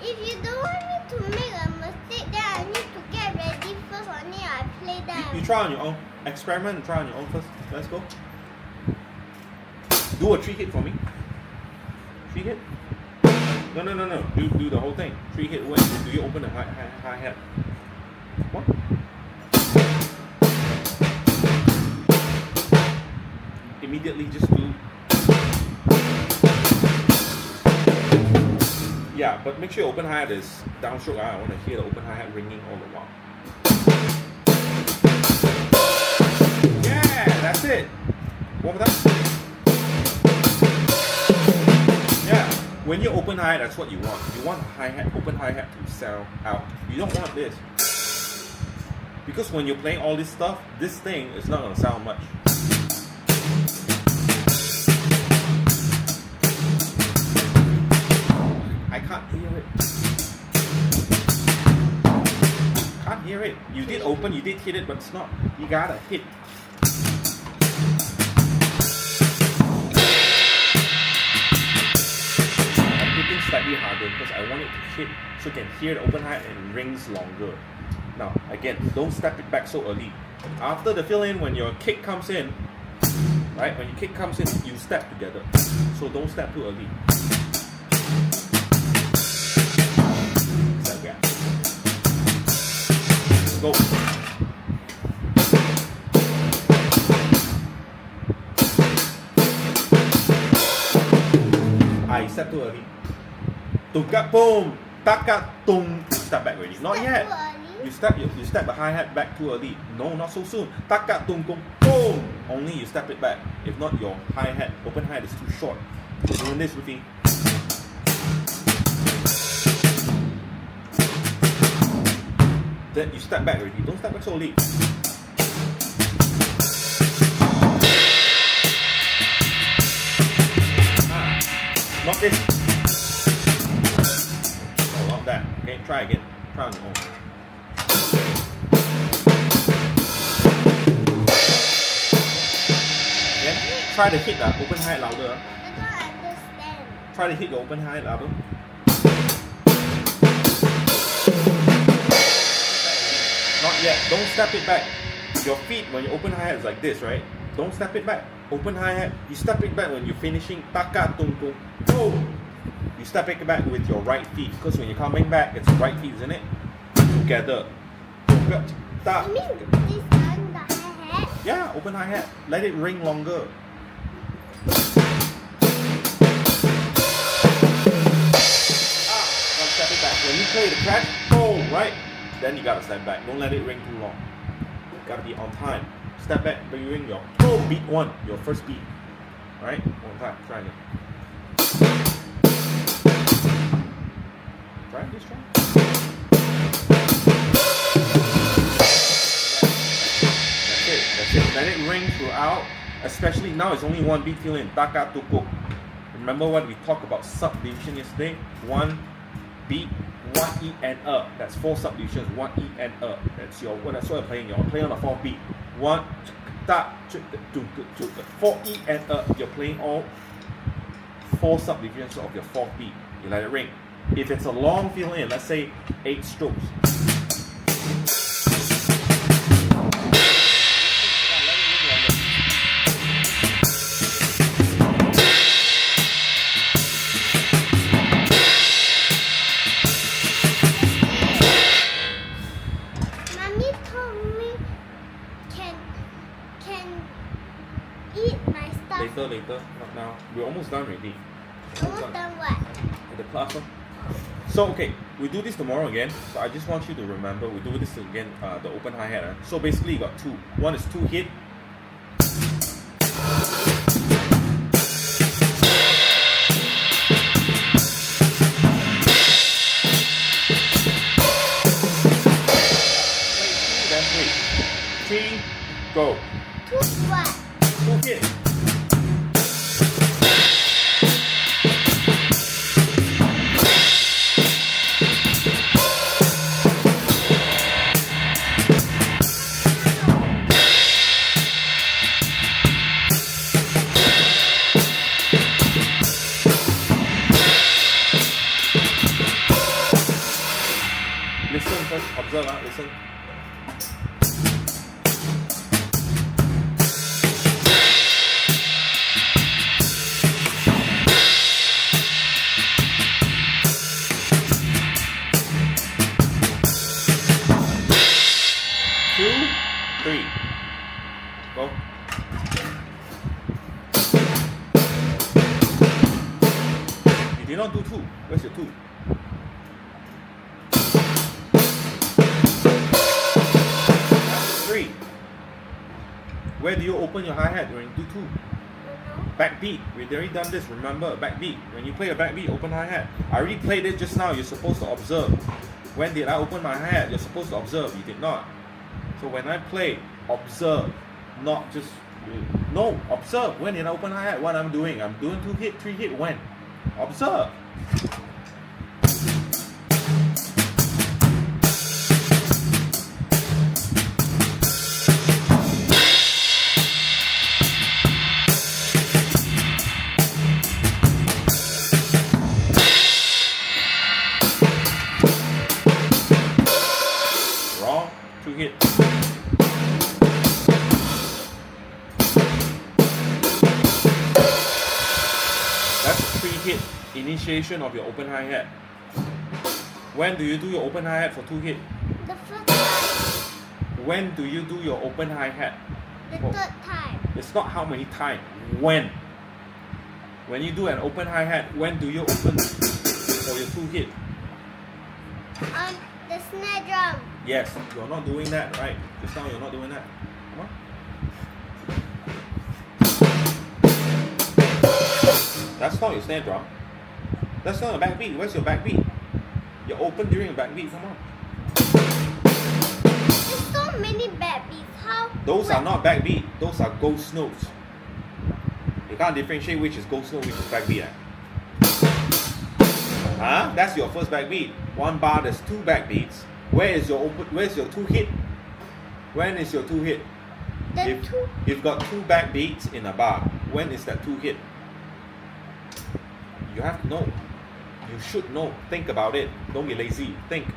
If you don't want me to make a mistake, then I need to get ready first. Only I play that. You try on your own. Experiment and try on your own first. Let's go. Do a 3 hit for me. 3 hit? No. Do the whole thing. 3 hit when? Do you open the hi-hat? What? Immediately just do. Yeah, but make sure your open hi-hat is downstroke. I want to hear the open hi-hat ringing all the while. Yeah, that's it. One more time. Yeah, when you open hi-hat, that's what you want. You want hi-hat, open hi-hat to sell out. You don't want this. Because when you're playing all this stuff, this thing is not going to sound much. I can't hear it. Can't hear it. You did open, you did hit it, but it's not. You gotta hit. I'm hitting slightly harder because I want it to hit so you can hear the open hi-hat and it rings longer. Now, again, don't step it back so early. After the fill-in, when your kick comes in, right? When your kick comes in, you step together. So don't step too early. Go. I step too early. Tunga boom. Taka tung. Step back already. Not yet. You step the hi-hat back too early. No, not so soon. Taka tung tung boom. Only you step it back. If not, your hi-hat, open hi-hat is too short. You're doing this, Lufy. Then you step back already. Don't step back so late. Not this. Oh, not that. Okay, try again. Try on your own. Again, try to hit that open hi-hat louder. I don't understand. Try to hit your open hi-hat louder. Not yet. Don't step it back. Your feet, when you open hi-hat, is like this, right? Don't step it back. Open hi-hat. You step it back when you're finishing. Taka tung tung. Boom. You step it back with your right feet. Because when you're coming back, it's right feet, isn't it? Together. Ta. You mean this on the hi-hat? Yeah, open hi-hat. Let it ring longer. Step it back. When you play the crash, boom, right? Then you gotta stand back. Don't let it ring too long. You gotta be on time. step back during your beat 1, your first beat. Alright, one time, try again. Try, just try. That's it. Let it ring throughout, especially now it's only one beat fill in. Taka tuku. Remember what we talked about subdivision yesterday? One beat, 1 E and a. That's 4 subdivisions, 1 E and a. That's what you're playing. You're playing on the 4th beat. 1 ta 4 E and a. You're playing all 4 subdivisions of your 4th beat. You let it ring. If it's a long fill in, let's say 8 strokes. Mommy told me can eat my stuff. Later, not now. We're almost done already. Almost done what? At the class. So okay, we do this tomorrow again. So I just want you to remember we do this again, the open hi-hat. So basically you got 2. One is 2 hit. Then 3. 3, go. 2 what? 2 hit. Listen first, observe, listen. Two, 3. Go. You did not do 2. Where's your 2? Where do you open your hi-hat when you do 2? Backbeat. We've already done this, remember, backbeat. When you play a backbeat, open hi-hat. I already played it just now, you're supposed to observe. When did I open my hi-hat? You're supposed to observe, you did not. So when I play, observe. Not just, no, observe. When did I open hi-hat? What I'm doing 2 hit, 3 hit, when? Observe. Wrong, 2 hit. That's 3 hit initiation of your open hi-hat. When do you do your open hi-hat for 2 hit? The first time. When do you do your open hi-hat? The third time. It's not how many times. When? When you do an open hi-hat, when do you open for your 2 hit? On the snare drum. Yes, you're not doing that, right? Just now you're not doing that. Come on. That's not your snare drum. That's not a backbeat. Where's your backbeat? You're open during a backbeat. Come on. There's so many bad beats. How? Those are not backbeat. Those are ghost notes. You can't differentiate which is ghost note, which is backbeat. Huh? That's your first backbeat. 1 bar, there's 2 backbeats. Where's your 2 hit? When is your 2 hit? You've got 2 backbeats in a bar. When is that 2 hit? You have to know. You should know. Think about it. Don't be lazy. Think.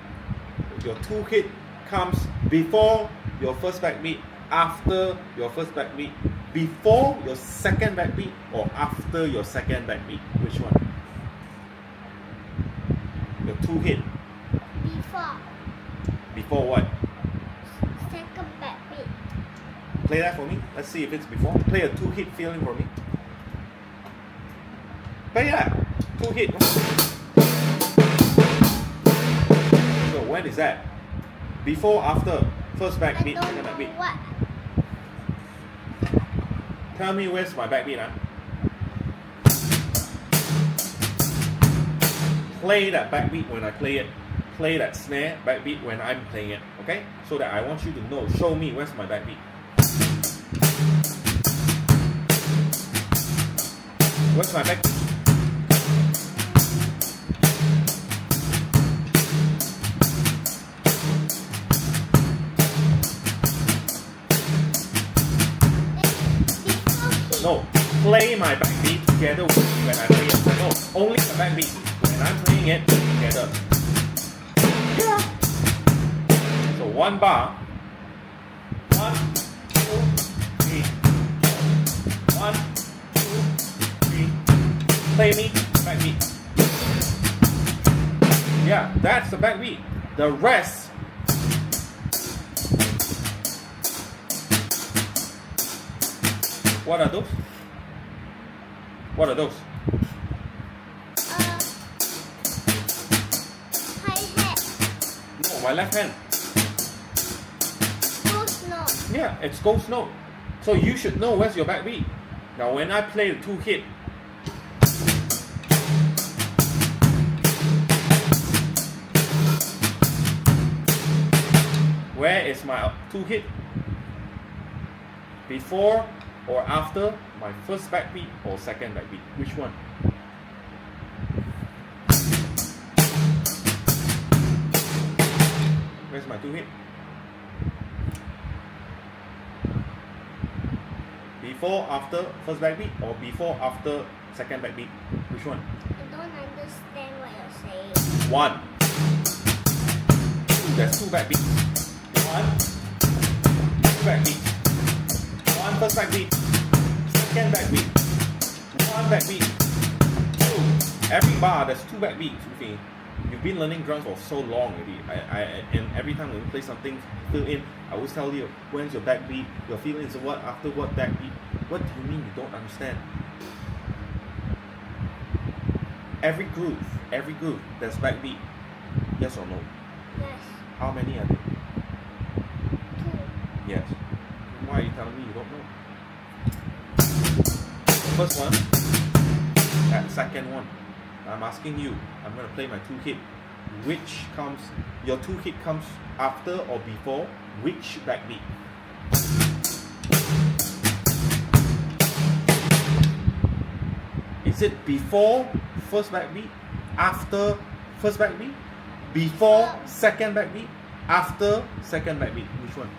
Your 2 hit comes before your first backbeat, after your first backbeat, before your second backbeat, or after your second backbeat. Which one? Your 2 hit. Before. Before what? Second bad beat. Play that for me. Let's see if it's before. Play a 2 hit feeling for me. Play that. 2 hit. So when is that? Before, after, first I backbeat, don't second know backbeat. what. Tell me where's my backbeat, huh? Play that backbeat when I play it. Play that snare backbeat when I'm playing it. Okay? So that I want you to know. Show me where's my backbeat. Where's my backbeat? No, play my backbeat together with me when I play it. No, only the backbeat when I'm playing it together. Yeah. So 1 bar. 1, 2, 3. 1, 2, 3. Play me backbeat. Yeah, that's the backbeat. The rest. What are those? What are those? Hi-hat. No, my left hand. Ghost note. Yeah, it's ghost note. So you should know where's your backbeat. Now when I play the 2 hit, where is my 2 hit? Before or after my first backbeat or second backbeat? Which one? Where's my 2 hit? Before, after first backbeat or before, after second backbeat? Which one? I don't understand what you're saying. 1. There's 2 backbeats. 1, 2 backbeats. 1 first backbeat, second backbeat, 1 backbeat, 2. Every bar there's 2 backbeats. Lufy. You've been learning drums for so long already. And every time when you play something, fill in. I always tell you, when's your backbeat? Your feeling is what after what backbeat? What do you mean you don't understand? Every groove, there's backbeat. Yes or no? Yes. How many are there? 2. Yes. Why are you telling me you don't know? First one, that second one. I'm asking you, I'm going to play my 2 hit. Which comes, your 2 hit comes after or before which backbeat? Is it before first backbeat? After first backbeat? Before second backbeat? After second backbeat? Which one?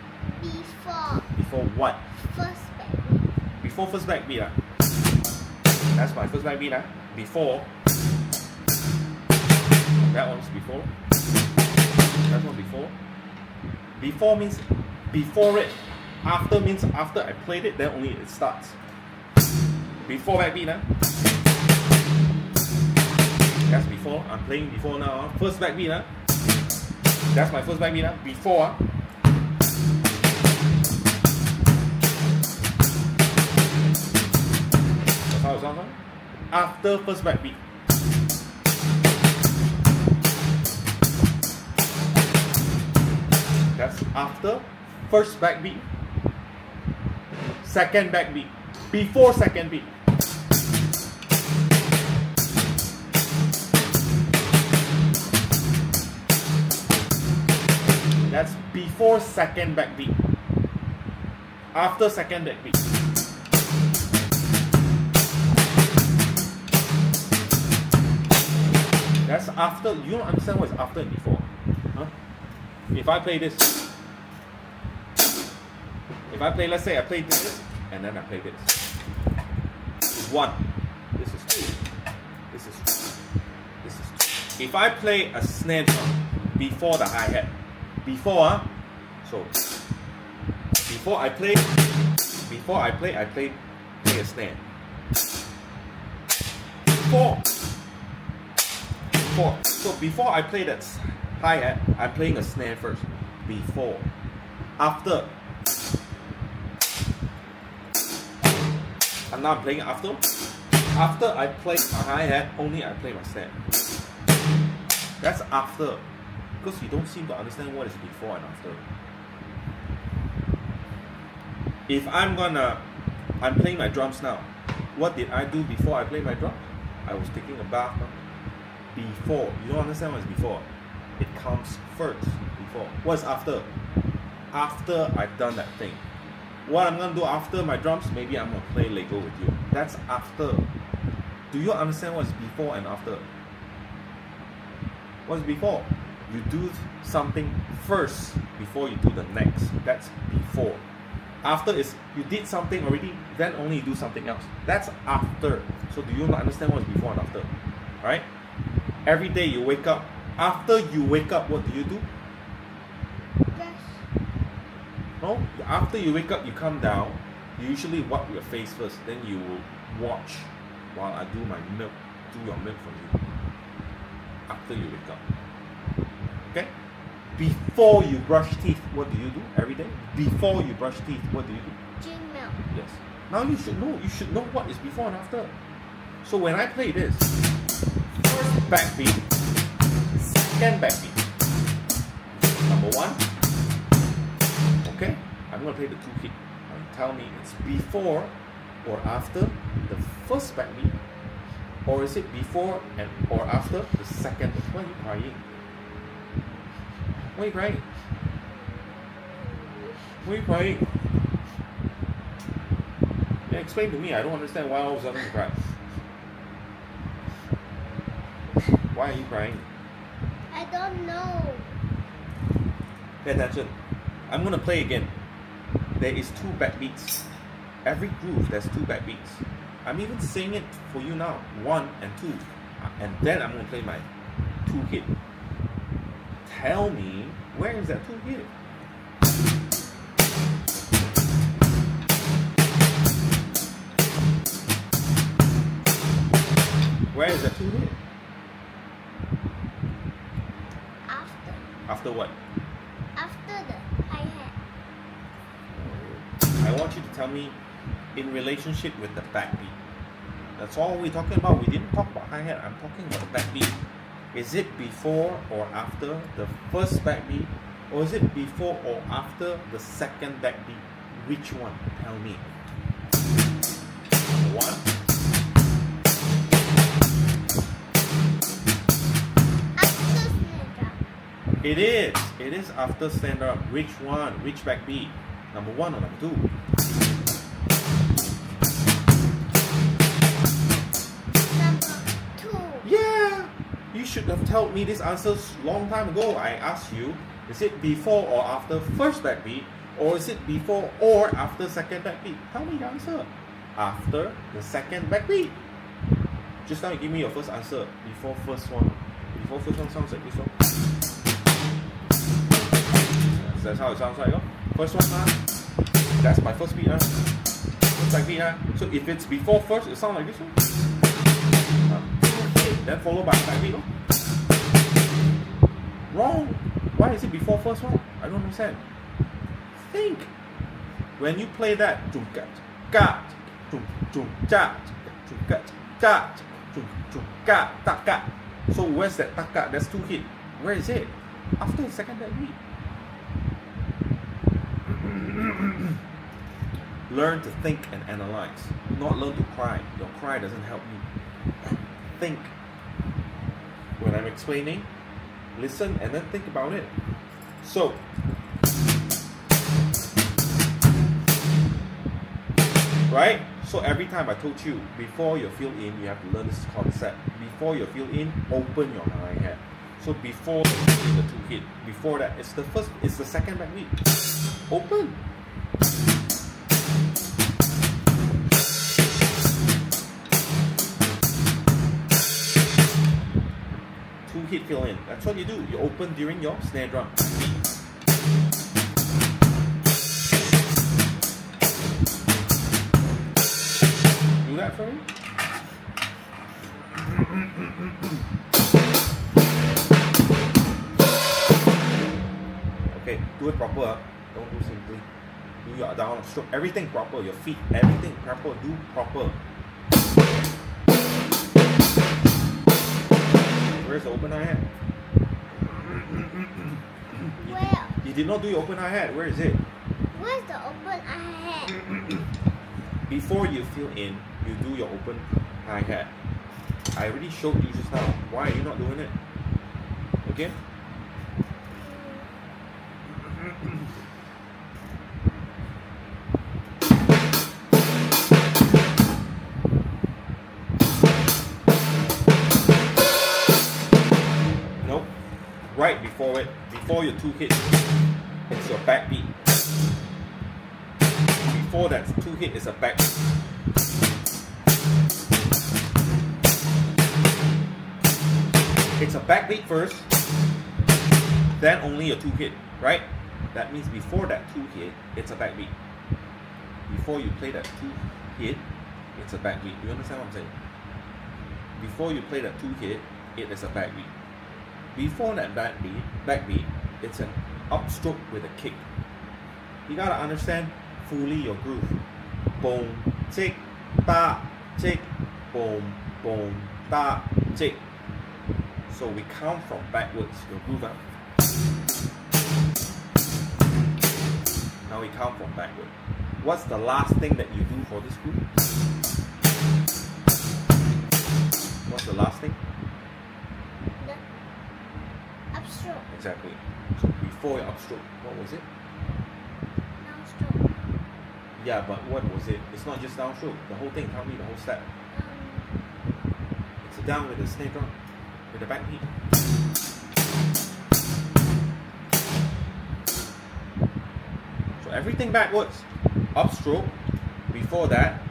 Before. Before what? First backbeat. Before first backbeat. That's my first backbeat. Before. That one's before. That one before. Before means before it. After means after I played it, then only it starts. Before backbeat. That's before. I'm playing before now. First backbeat. That's my first backbeat. Before. That's how it sounds. After first backbeat. That's after first backbeat. Second backbeat. Before second beat. That's before second backbeat. After second backbeat. That's after. You don't understand what is after and before. Huh? If I play this, let's say I play this, and then I play this. This is 1. This is 2. This is 3. This is 2. If I play a snare drum before the hi-hat, so before I play, I play a snare. So before I play that hi-hat, I'm playing a snare first. Before. After. And now I'm playing after. After I play a hi-hat, only I play my snare. That's after. Because you don't seem to understand what is before and after. If I'm gonna I'm playing my drums now. What did I do before I played my drums? I was taking a bath. Before. You don't understand what's before. It comes first. Before. What's after? After I've done that thing. What I'm going to do after my drums, maybe I'm going to play Lego with you. That's after. Do you understand what's before and after? What's before? You do something first before you do the next. That's before. After is you did something already, then only you do something else. That's after. So do you not understand what's before and after? Alright? Every day you wake up. After you wake up, what do you do? Yes. No? After you wake up, you come down. You usually wipe your face first. Then you will watch while I do my milk. Do your milk for you. After you wake up. Okay? Before you brush teeth, what do you do every day? Before you brush teeth, what do you do? Drink milk. Yes. Now you should know what is before and after. So when I play this, first backbeat, second backbeat. Number one. Okay? I'm gonna play the 2 hit. And tell me it's before or after the first backbeat, or is it before and or after the second? Why are you crying? Why are you crying? Why are you crying? Yeah, explain to me. I don't understand why all of a sudden you cry. Why are you crying? I don't know. Pay attention. I'm gonna play again. There is 2 backbeats. Every groove there's 2 backbeats. I'm even saying it for you now. 1 and 2. And then I'm gonna play my 2 hit. Tell me, where is that 2 hit? Where is that 2 hit? After. After what? After the hi-hat. I want you to tell me in relationship with the backbeat. That's all we're talking about. We didn't talk about hi-hat. I'm talking about the backbeat. Is it before or after the first backbeat? Or is it before or after the second backbeat? Which one? Tell me. One. After snare drum. It is. It is after stand up. Which one? Which backbeat? Number 1 or number 2? Number 2. Yeah. You should have told me this answer long time ago. I asked you, is it before or after first backbeat, or is it before or after second backbeat? Tell me the answer. After the second backbeat. Just now you give me your first answer. Before first one. Before first one sounds like this one. Yes, that's how it sounds like. First one, that's my first beat. First backbeat. So if it's before first, it sounds like this one. Then followed by backbeat. Wrong. Why is it before first one? I don't understand. Think. When you play that, so where's that taka? That's 2 hit. Where is it? After the second backbeat. Learn to think and analyze. Not learn to cry. Your cry doesn't help you. Think. When I'm explaining, listen and then think about it. So, right? So every time I told you, before you fill in, you have to learn this concept. Before you fill in, open your hi-hat. So before the 2 hit, before that, it's the second backbeat. Open. Hit fill in. That's what you do. You open during your snare drum. Do that for me. Okay, do it proper. Don't do simply. Do your down stroke. Everything proper. Your feet. Everything proper. Do proper. Where's the open hi-hat? Where? You did not do your open hi-hat. Where is it? Where's the open hi-hat? before you fill in, you do your open hi-hat. I already showed you just now. Why are you not doing it? Again? Nope. Right before it, before your 2 hits, it's your backbeat. Before that 2 hit is a backbeat. It's a backbeat first, then only a 2 hit, right? That means before that 2 hit, it's a backbeat. Before you play that 2 hit, it's a backbeat. You understand what I'm saying? Before you play that 2 hit, it is a backbeat. Before that backbeat, it's an upstroke with a kick. You gotta understand fully your groove. Boom, tick, ta, tick, boom, boom, ta, tick. So we count from backwards, your groove up. Now we count from backward. What's the last thing that you do for this groove? What's the last thing? The upstroke. Exactly. So before your upstroke, what was it? Downstroke. Yeah, but what was it? It's not just downstroke. The whole thing, tell me the whole step. It's a down with a snare drum, with a backbeat. So everything backwards. Upstroke. Before that,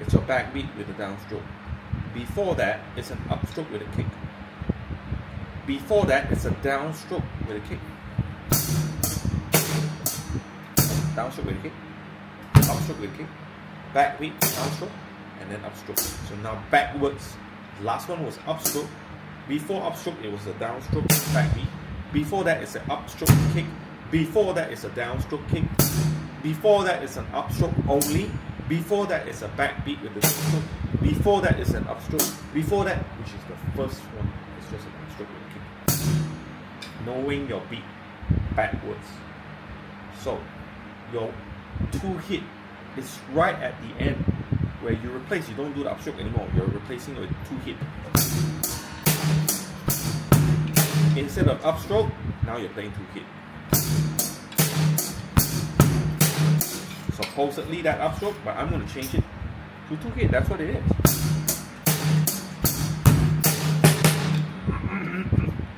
it's your backbeat with a downstroke. Before that, it's an upstroke with a kick. Before that, it's a downstroke with a kick. Downstroke with a kick. Upstroke with a kick. Backbeat, downstroke, and then upstroke. So now backwards. The last one was upstroke. Before upstroke, it was a downstroke backbeat. Before that, it's an upstroke kick. Before that, it's a downstroke kick. Before that, it's an upstroke only. Before that, it's a backbeat with the upstroke. Before that, it's an upstroke. Before that, which is the first one, it's just an upstroke with a kick. Knowing your beat backwards. So, your 2 hit is right at the end where you replace. You don't do the upstroke anymore. You're replacing with 2 hit. Instead of upstroke, now you're playing 2 hit. Supposedly that upstroke, but I'm going to change it to 2 hit. That's what it is.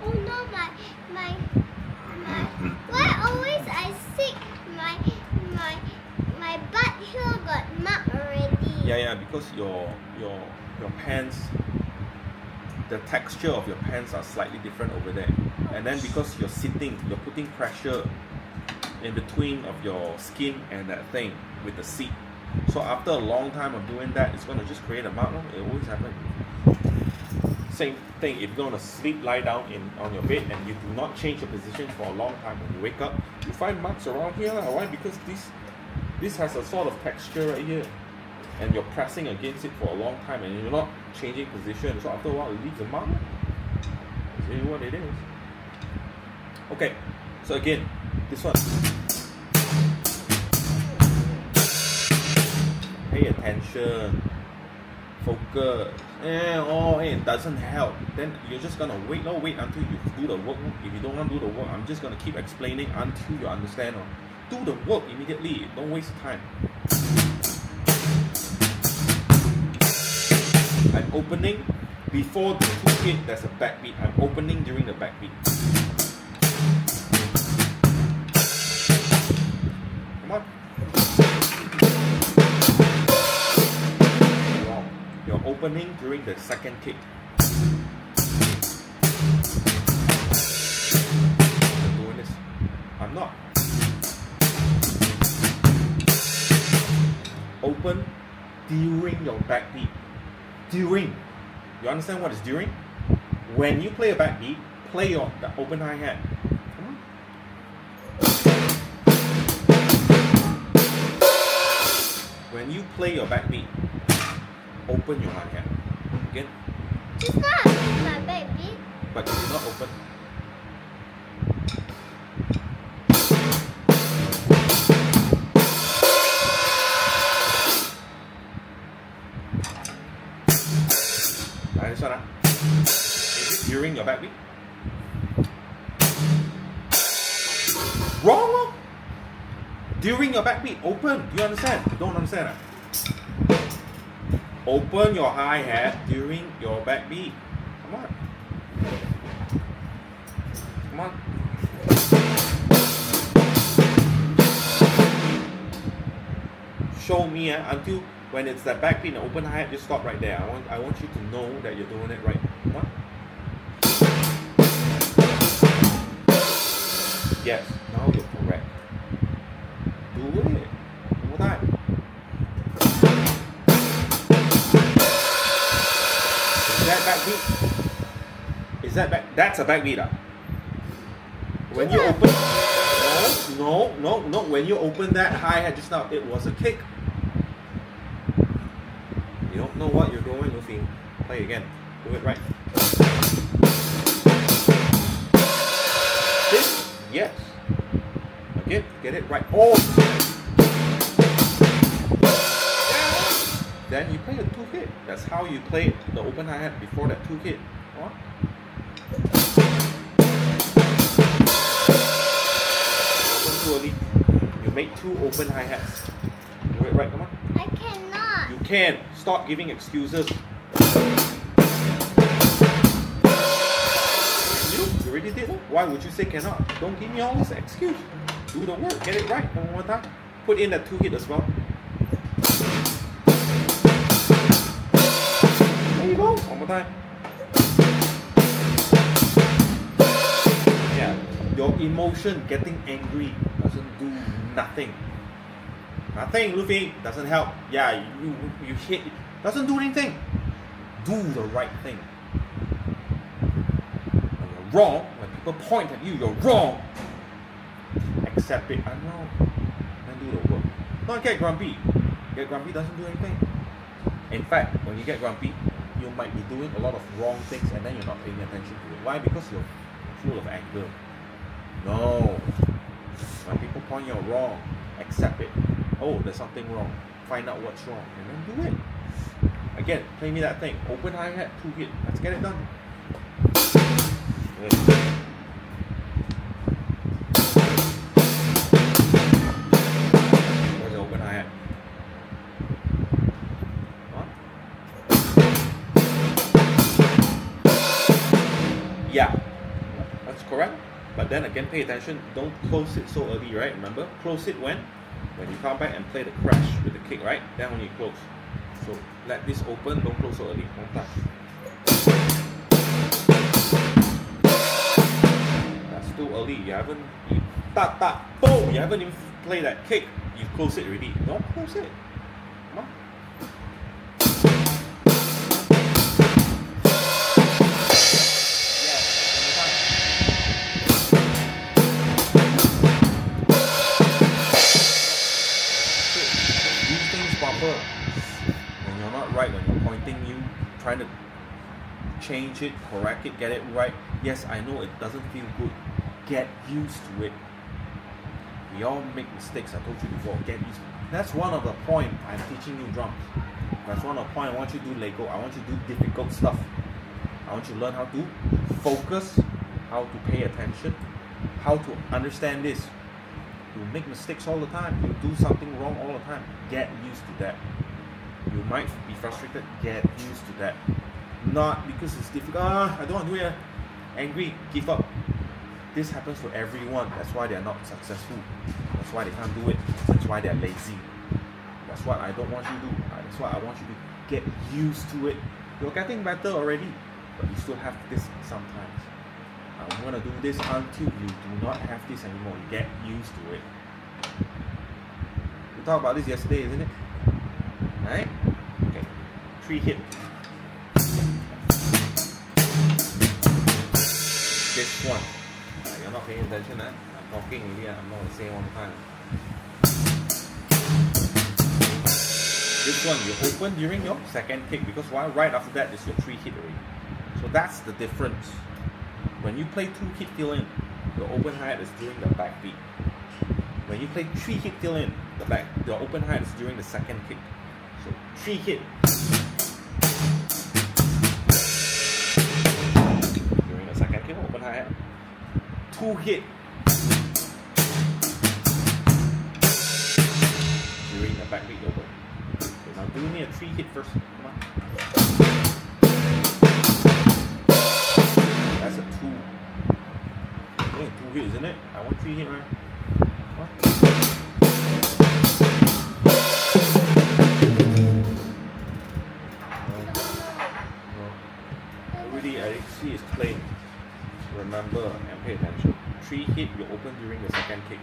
Oh no, my why always I sick my butt here got mark already. Yeah, because your pants, the texture of your pants are slightly different over there. And then because you're sitting, you're putting pressure in between of your skin and that thing with the seat. So after a long time of doing that, it's going to just create a mark. It always happens. Same thing, if you're going to sleep, lie down on your bed and you do not change your position for a long time, when you wake up, you find marks around here. Why? Because this has a sort of texture right here. And you're pressing against it for a long time and you're not changing position. So after a while, it leaves a mark. That's really what it is. Okay, so again, this one. Pay attention. Focus. It doesn't help. Then you're just gonna wait until you do the work. If you don't want to do the work, I'm just gonna keep explaining until you understand. Do the work immediately. Don't waste time. I'm opening before the 2 hit. There's a backbeat. I'm opening during the backbeat. Come on. Wrong. You're opening during the second kick. I'm doing this. I'm not. Open during your backbeat. During. You understand what is during? When you play a backbeat, play the open hi-hat. Come on. When you play your backbeat, open your hi-hat. Again. It's not my baby. But it is not open. This one, is it during your backbeat? Wrong! During your backbeat, open. Do you understand? You don't understand? Open your hi-hat during your backbeat. Come on. Come on. Show me until when it's that backbeat and open hi-hat, just stop right there. I want you to know that you're doing it right. Come on. Yes, now you're correct. Do it. One more time. Is that backbeat? Is that back? That's a backbeat. When you open, no. When you open that hi-hat just now, it was a kick. You don't know what you're doing, Lufy. Play again. Do it right. This, yes. Again, get it right. Oh. Then you play a 2-hit. That's how you play the open hi-hat before that 2-hit. Huh? Open too early. You make 2 open hi-hats. Do it right, come on. I cannot. You can. Stop giving excuses. You already did it. Why would you say cannot? Don't give me all this excuse. Do the work. Get it right one more time. Put in that 2-hit as well. There you go. One more time. Yeah. Your emotion, getting angry, doesn't do nothing. Nothing, Lufy. Doesn't help. Yeah, you hit. Doesn't do anything. Do the right thing. When you're wrong, when people point at you, you're wrong. Accept it. I know. Then do the work. Not get grumpy. Get grumpy doesn't do anything. In fact, when you get grumpy, you might be doing a lot of wrong things and then you're not paying attention to it. Why? Because you're full of anger. No. When people point you're wrong, accept it. Oh, there's something wrong. Find out what's wrong and then do it. Again, play me that thing. Open hi-hat, 2-hit. Let's get it done. Good. Where's the open hi-hat? Huh? Yeah, that's correct. But then again, pay attention. Don't close it so early, right? Remember? Close it when you come back and play the crash with the kick, right? Then when you close. So let this open, don't close so early. Don't touch. That's too early. You haven't boom! You haven't even played that kick. You close it already. Don't close it. Come on. When you're not right, when you're pointing you, trying to change it, correct it, get it right. Yes, I know it doesn't feel good. Get used to it. We all make mistakes, I told you before. Get used to it. That's one of the points I'm teaching you drums. That's one of the points I want you to do Lego. I want you to do difficult stuff. I want you to learn how to focus, how to pay attention, how to understand this. You make mistakes all the time. You do something wrong all the time. Get used to that. You might be frustrated. Get used to that. Not because it's difficult. I don't want to do it. Angry. Give up. This happens to everyone. That's why they're not successful. That's why they can't do it. That's why they're lazy. That's what I don't want you to do. That's why I want you to get used to it. You're getting better already, but you still have this sometimes. I'm going to do this until you do not have this anymore. You get used to it. We talked about this yesterday, isn't it? Right? Okay. 3-hit. This one. You're not paying attention, I'm talking really, I'm not going to say one time. This one, you open during your second kick because why? Right after that is your 3-hit already. So that's the difference. When you play 2-hit fill in, the open hi-hat is during the backbeat. When you play 3-hit fill in, the open hi-hat is during the second kick. So 3-hit. 2 hit during the back beat open. Okay, now do me a 3 hit first. Come on. That's a 2. Only 2 hit, isn't it? I want 3 hit, right? What? Everybody, I see is playing. Remember and pay attention. 3 hit, you open during the second kick.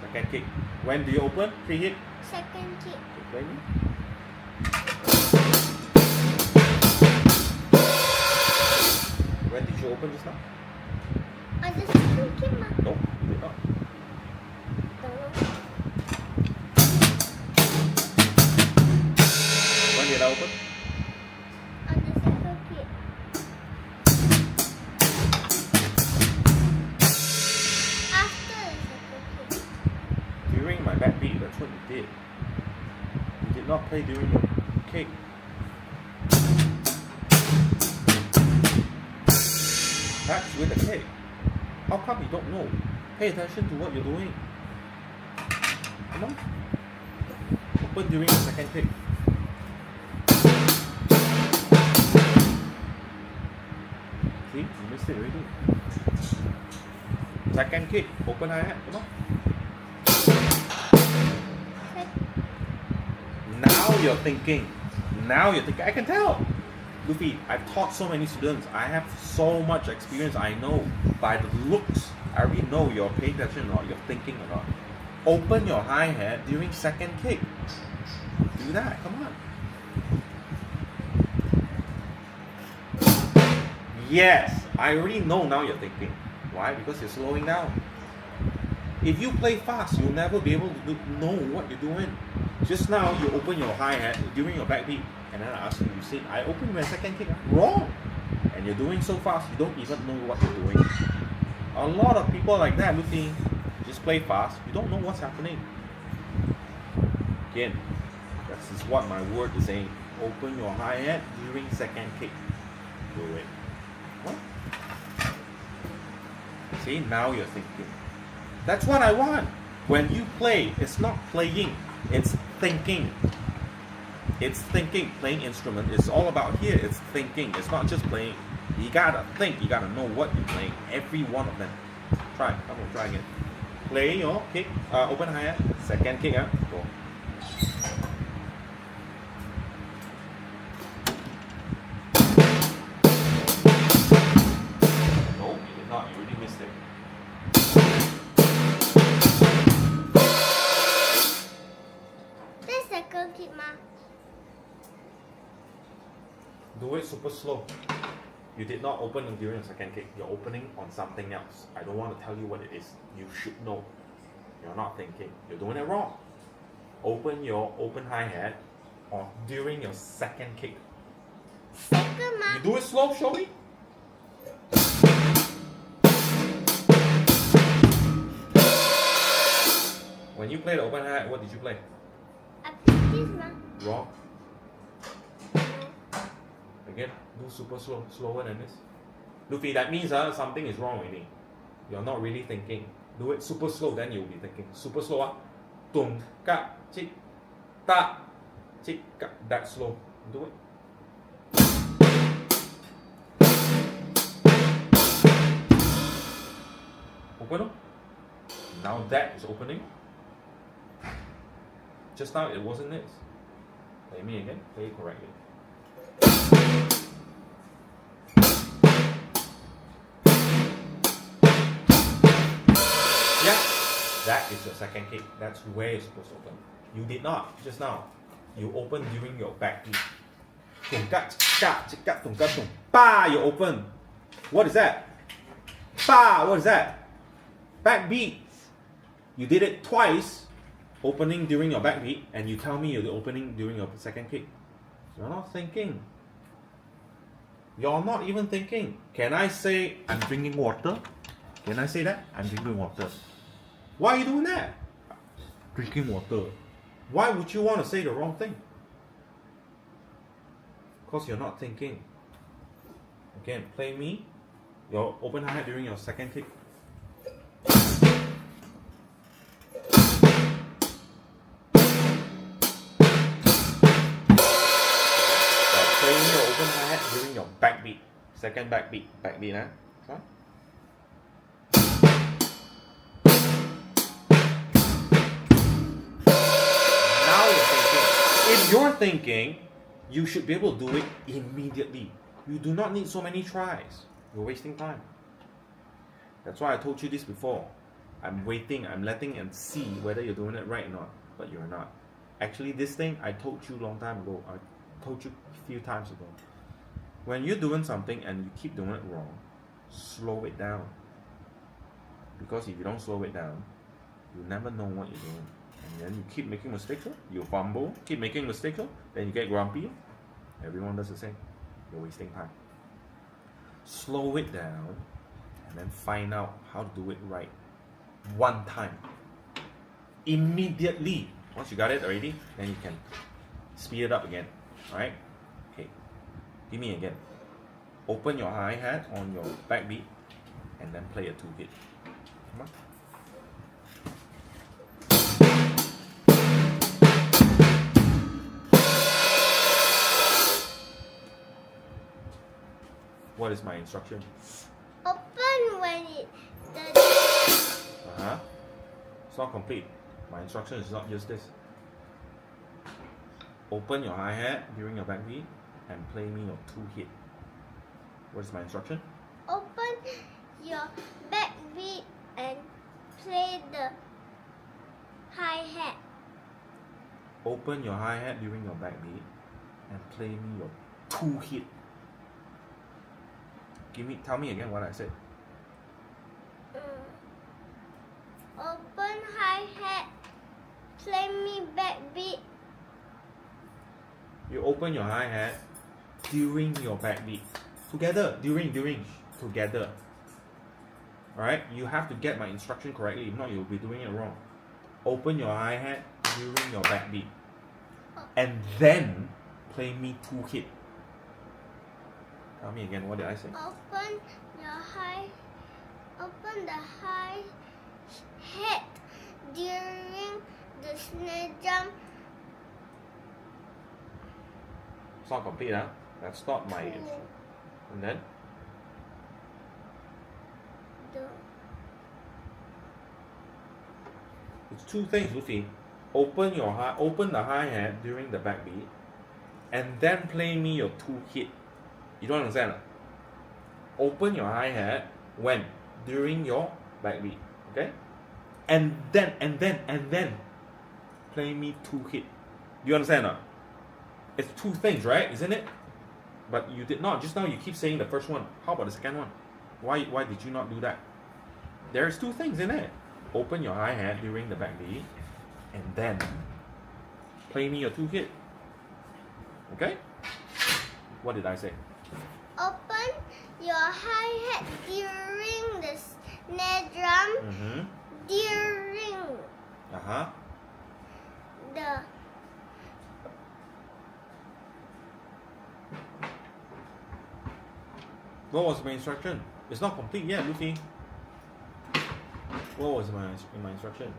Second kick. When do you open? 3 hit? Second kick. Okay, play me. When did you open just now? On the second kick, ma. No, you did not. When did I open? On the second kick. After the second kick. During my back beat, that's what you did. You did not play during your kick. That's with the kick. How come you don't know? Pay attention to what you're doing. Come on. Open during the second kick. See, you missed it already. Second kick, open hi-hat, come on. Now you're thinking. Now you're thinking. I can tell. Lufy, I've taught so many students. I have so much experience. I know by the looks. I already know you're paying attention or not. You're thinking or not. Open your hi-hat during second kick. Do that. Come on. Yes, I already know now you're thinking. Why? Because you're slowing down. If you play fast, you'll never be able to know what you're doing. Just now, you open your hi-hat during your backbeat, and then I ask you, you say, I opened my second kick. Wrong! And you're doing so fast, you don't even know what you're doing. A lot of people like that, Lufy, just play fast, you don't know what's happening. Again, this is what my word is saying. Open your hi-hat during second kick. Do it. What? See, now you're thinking. That's what I want. When you play, it's not playing, it's thinking. It's thinking. Playing instrument is all about here. It's thinking. It's not just playing. You gotta think. You gotta know what you're playing. Every one of them. Try. Come on, try again. Play your kick. Open hi-hat. Second kick. Go. No, you did not. You already missed it. The second kick, ma. Do it super slow. You did not open during the second kick. You're opening on something else. I don't want to tell you what it is. You should know. You're not thinking. You're doing it wrong. Open your open hi-hat or during your second kick. Second, ma. You do it slow, show me. When you play the open hi-hat, what did you play? I played this, ma. Wrong. Again, do super slow, slower than this. Lufy, that means something is wrong already. You're not really thinking. Do it super slow, then you'll be thinking. Super slow, tung ka chik ta chik ka. That slow. Do it. Open. Now that is opening. Just now it wasn't this. Play me again. Play it correctly. Yeah, that is your second kick. That's where you're supposed to open. You did not just now. You open during your back beat. Ba, you open. What is that? Ba, what is that? Back beat. You did it twice, opening during your back beat, and you tell me you're opening during your second kick. You're not thinking. You're not even thinking. Can I say I'm drinking water? Can I say that? I'm drinking water. Why are you doing that? Drinking water. Why would you want to say the wrong thing? Because you're not thinking. Again, play me your open hi-hat during your second kick. Play me your open hi-hat during your backbeat. Second backbeat. Backbeat, huh? Try. Now you're thinking. If you're thinking, you should be able to do it immediately. You do not need so many tries. You're wasting time. That's why I told you this before. I'm waiting, I'm letting and see whether you're doing it right or not. But you're not. Actually, this thing I told you a long time ago. I told you a few times ago. When you're doing something and you keep doing it wrong, slow it down. Because if you don't slow it down, you never know what you're doing. And then you keep making mistakes, you fumble, keep making mistakes, then you get grumpy. Everyone does the same. You're wasting time. Slow it down and then find out how to do it right. One time. Immediately. Once you got it already, then you can speed it up again. Alright? Okay. Give me again. Open your hi-hat on your backbeat and then play a 2-hit. Come on. What is my instruction? Open when the It's not complete. My instruction is not just this. Open your hi-hat during your backbeat and play me your 2-hit. What is my instruction? open your backbeat and play the hi-hat. Open your hi-hat during your backbeat and play me your 2-hit. Tell me again what I said. Open hi-hat, play me backbeat. You open your hi-hat during your backbeat. Together, together. Alright? You have to get my instruction correctly, if not you'll be doing it wrong. Open your hi-hat during your backbeat. And then play me 2-hit. Tell me again, what did I say? Open the hi-hat during the snare drum. It's not complete, huh? That's not my... And then? It's two things, Lufy. Open the hi-hat during the backbeat and then play me your 2-hit. You don't understand? Open your hi-hat when? During your backbeat. Okay? And then play me 2-hit. Do you understand? It's two things, right? Isn't it? But you did not. Just now you keep saying the first one. How about the second one? Why did you not do that? There's two things in it. Open your hi-hat during the backbeat and then play me your 2-hit. Okay? What did I say? Open your hi-hat during the snare drum. During the What was my instruction? It's not complete yet, Lufy. What was my instruction?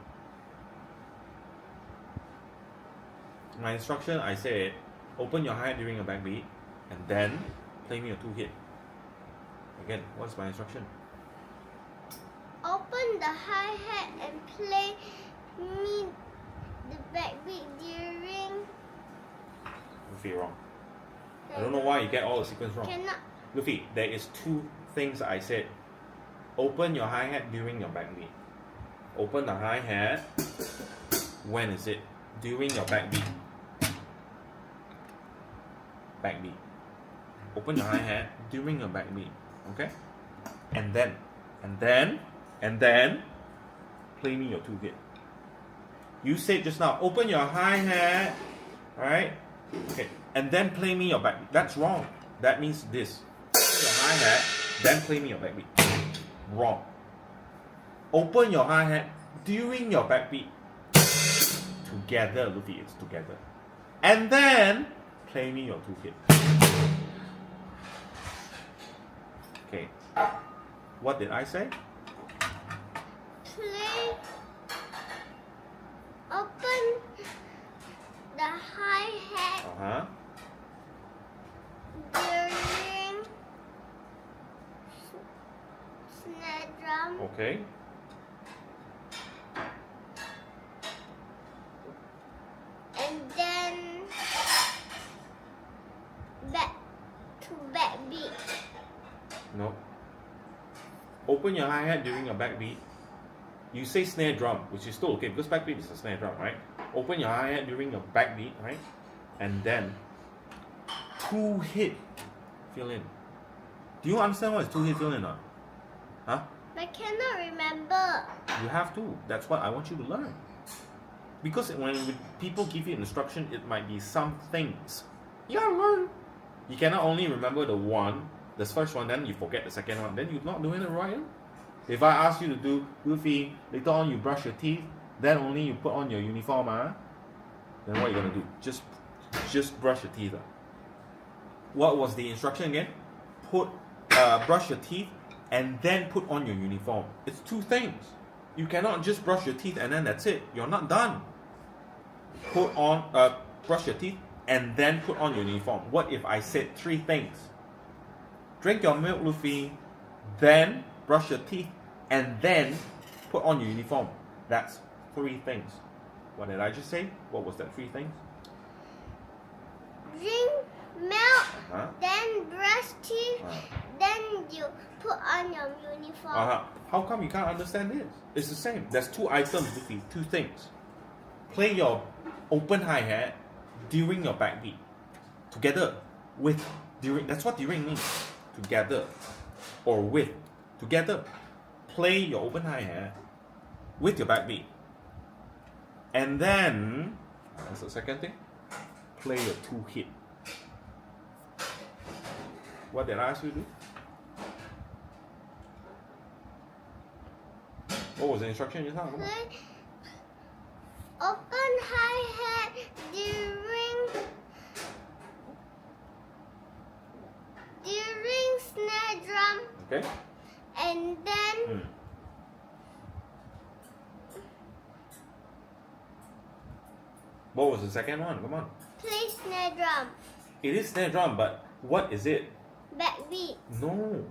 My instruction, I said, open your hi-hat during a backbeat, and then play me a 2-hit. Again, what's my instruction? open the hi-hat and play me the backbeat during. Lufy, wrong. I don't know why you get all the sequence wrong. Cannot. Lufy, there is two things I said. Open your hi-hat during your backbeat. Open the hi-hat. When is it? During your backbeat. Backbeat. Open your hi-hat during your backbeat. Okay? And then play me your 2-hit. You said just now, open your hi-hat. Alright? Okay. And then play me your backbeat. That's wrong. That means this. Open your hi-hat, then play me your backbeat. Wrong. Open your hi-hat during your backbeat. Together, Lufy, it's together. And then play me your 2-hit. Okay. What did I say? Play. Open the hi-hat Uh-huh. during snare drum. Okay. And then back to backbeat. No. Open your hi-hat during a backbeat. You say snare drum, which is still okay because backbeat is a snare drum, right? Open your hi-hat during a backbeat, right? And then 2-hit fill in. Do you understand what is 2-hit fill in? Huh? I cannot remember. You have to. That's what I want you to learn. Because when people give you instruction, it might be some things. You gotta learn. You cannot only remember the first one, then you forget the second one. Then you're not doing it right. If I ask you to do Lufy, later on you brush your teeth, then only you put on your uniform, then what are you gonna do? Just brush your teeth. What was the instruction again? Brush your teeth and then put on your uniform. It's two things. You cannot just brush your teeth and then that's it. You're not done. Brush your teeth and then put on your uniform. What if I said 3 things? Drink your milk, Lufy, then brush your teeth, and then put on your uniform. That's 3 things. What did I just say? What was that 3 things? Drink milk, Uh-huh. then brush teeth, then you put on your uniform. How come you can't understand this? It's the same. There's 2 items, Lufy, 2 things. Play your open hi-hat during your backbeat. Together with during. That's what during means. Together or with. Together. Play your open hi-hat with your backbeat. And then, that's the second thing, play your 2-hit. What did I ask you to do? What was the instruction just now? Come on. Play open hi-hat during snare drum, Okay? and then What was the second one? Come on. play snare drum, It is snare drum, but what is it? backbeat. No.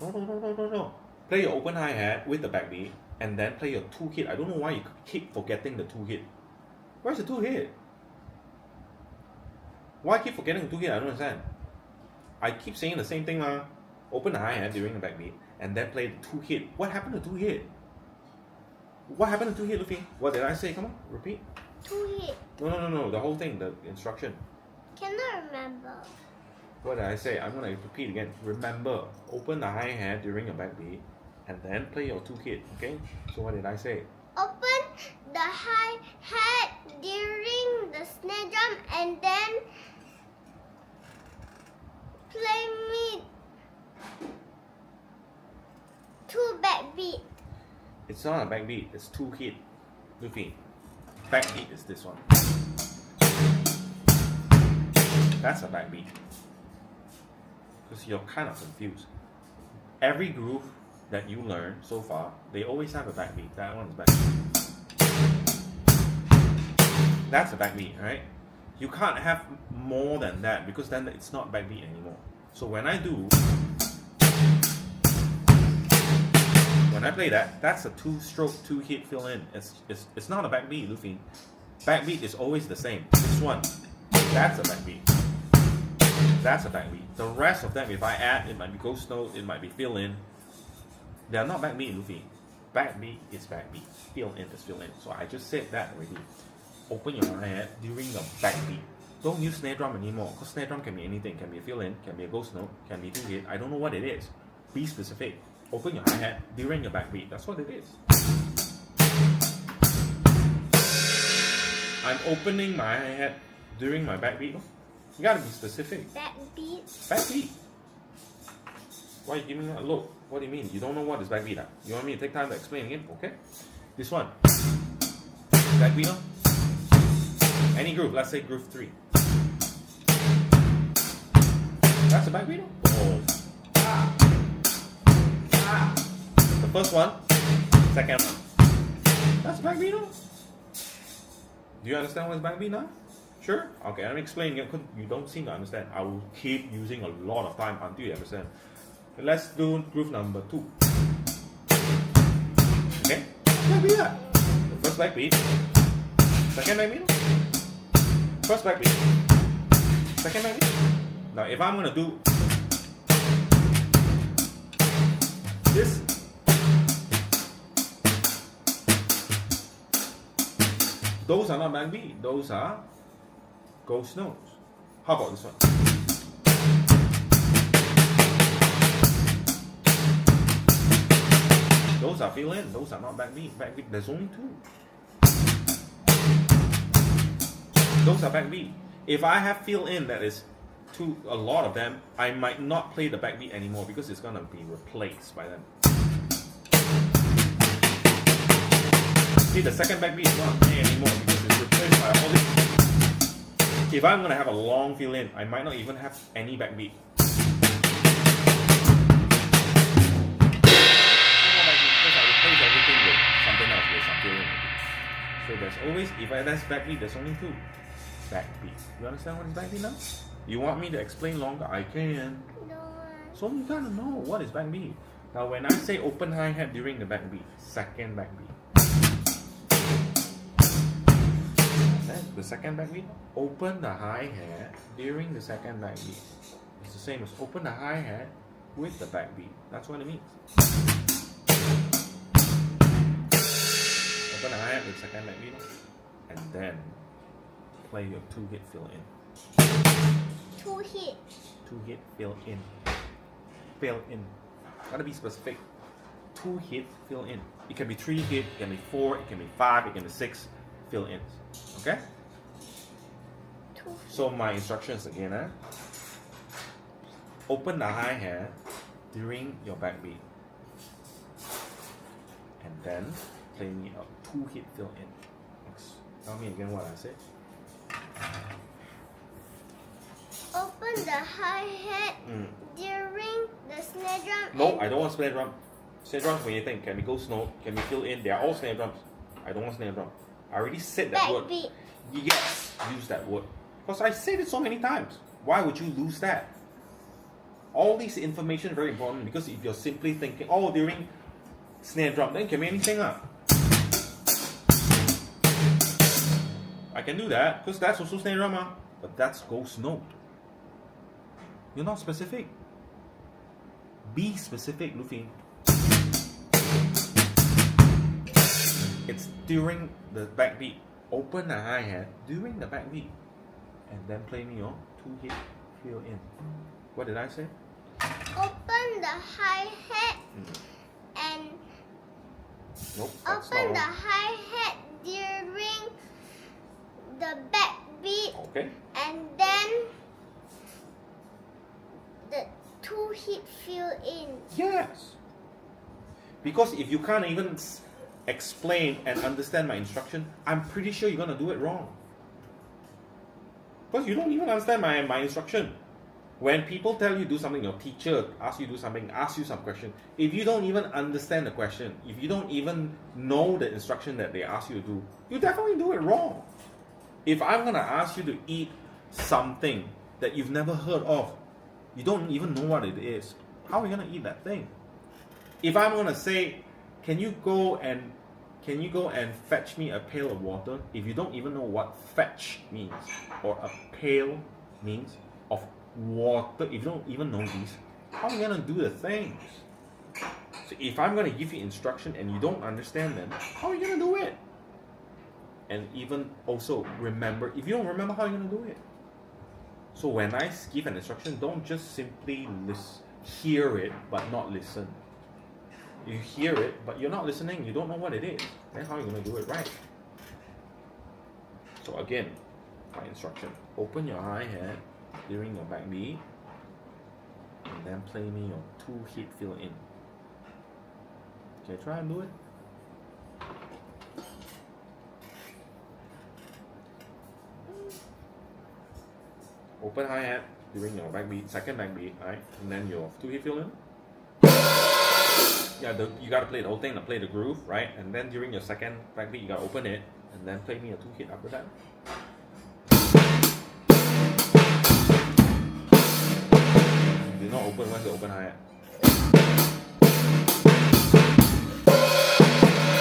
No. Play your open hi-hat with the backbeat and then play your 2-hit. I don't know why you keep forgetting the 2-hit. Where's the 2-hit? Why keep forgetting the 2-hit? I don't understand. I keep saying the same thing. Open the hi-hat during the backbeat and then play the 2-hit. What happened to 2-hit? What happened to 2-hit, Lufy? What did I say? Come on, repeat. 2-hit. No. The whole thing, the instruction. Cannot remember. What did I say? I'm going to repeat again. Remember, open the hi-hat during your backbeat and then play your 2-hit, okay? So what did I say? Open the hi-hat during the snare drum and then play me 2 backbeat. It's not a backbeat, it's 2-hit. Lufy. Backbeat is this one. That's a backbeat. Because you're kind of confused. Every groove that you learn so far, they always have a backbeat. That one is backbeat. That's a backbeat, right? You can't have more than that because then it's not backbeat anymore. So when I play that, that's a 2-stroke, 2-hit fill in. It's not a backbeat, Lufy. Backbeat is always the same. This one, that's a backbeat. That's a backbeat. The rest of them, if I add, it might be ghost note, it might be fill in. They are not backbeat, Lufy. Backbeat is backbeat. Fill in is fill in. So I just said that already. Open your hi-hat during the backbeat. Don't use snare drum anymore, because snare drum can be anything. Can be a fill in, can be a ghost note, can be 2-hit. I don't know what it is. Be specific. Open your hi-hat during your backbeat. That's what it is. I'm opening my hi-hat during my backbeat. You gotta be specific. Backbeat. Backbeat. Why are you giving me that look? What do you mean? You don't know what is backbeat? You want me to take time to explain again? Okay. This one. Backbeat. Any groove. Let's say groove 3. That's a backbeat. Oh. Ah. first one, second one. That's backbeat, no? Do you understand what is backbeat now? Sure? Okay, let me explain again because you don't seem to understand. I will keep using a lot of time until you understand. Let's do groove number 2. Okay? Backbeat that. The first backbeat. Second backbeat. First backbeat. Second backbeat. Now if I'm gonna do this, those are not backbeat, those are ghost notes. How about this one? Those are fill in, those are not backbeat. Backbeat, there's only 2. Those are backbeat. If I have fill in that is a lot of them, I might not play the backbeat anymore because it's gonna be replaced by them. See, the second backbeat is not there anymore because it's replaced by all this. If I'm gonna have a long fill in, I might not even have any backbeat. Because I replace everything with something else, with some fill in. So there's always, if that's backbeat, there's only 2. Backbeat. You understand what is backbeat now? You want me to explain longer? I can. No. So you gotta know what is backbeat. Now when I say open hi-hat during the backbeat, second backbeat. The second backbeat, open the hi-hat during the second backbeat. It's the same as open the hi-hat with the backbeat. That's what it means. Open the hi-hat with the second backbeat and then play your 2-hit fill in. 2 hit. 2-hit fill in. Fill in. Gotta be specific. 2-hit fill in. It can be 3-hit, it can be 4, it can be 5, it can be 6 fill ins. Okay? So my instructions again, open the hi-hat during your backbeat. And then play me a 2-hit fill in. Tell me again what I said. Open the hi-hat during the snare drum. No, I don't want snare drum. Snare drums, when you think, can be ghost note, can be fill in, they are all snare drums. I don't want snare drum. I already said that word. Backbeat. Yes, use that word. Because I said it so many times. Why would you lose that? All this information is very important because if you're simply thinking, oh, during snare drum, then it can be anything up. I can do that because that's also snare drum, but that's ghost note. You're not specific. Be specific, Lufy. It's during the backbeat. Open the hi-hat during the backbeat. And then play me your 2-hit fill in. What did I say? Open the hi-hat and Nope, that's open not the wrong. hi-hat during the backbeat Okay. and then the 2-hit fill in. Yes. Because if you can't even explain and understand my instruction, I'm pretty sure you're gonna do it wrong. Because you don't even understand my instruction. When people tell you do something, your teacher asks you to do something, asks you some question, if you don't even understand the question, if you don't even know the instruction that they ask you to do, you definitely do it wrong. If I'm gonna ask you to eat something that you've never heard of, you don't even know what it is, how are you gonna eat that thing? If I'm gonna say, can you go and fetch me a pail of water? If you don't even know what fetch means or a pail means of water, if you don't even know these, how are you gonna do the things? So if I'm gonna give you instruction and you don't understand them, how are you gonna do it? And even also remember, if you don't remember, how are you gonna do it? So when I give an instruction, don't just simply hear it but not listen. You hear it, but you're not listening, you don't know what it is. Then how are you going to do it right? So again, my instruction. Open your hi-hat during your backbeat, and then play me your 2-hit fill in. Okay, try and do it. Open hi-hat during your backbeat, second backbeat, right? And then your 2-hit fill in. Yeah, you gotta play the whole thing, play the groove, right? And then during your second backbeat, you gotta open it, and then play me a 2-hit after that. You not open, where's the open hi-hat?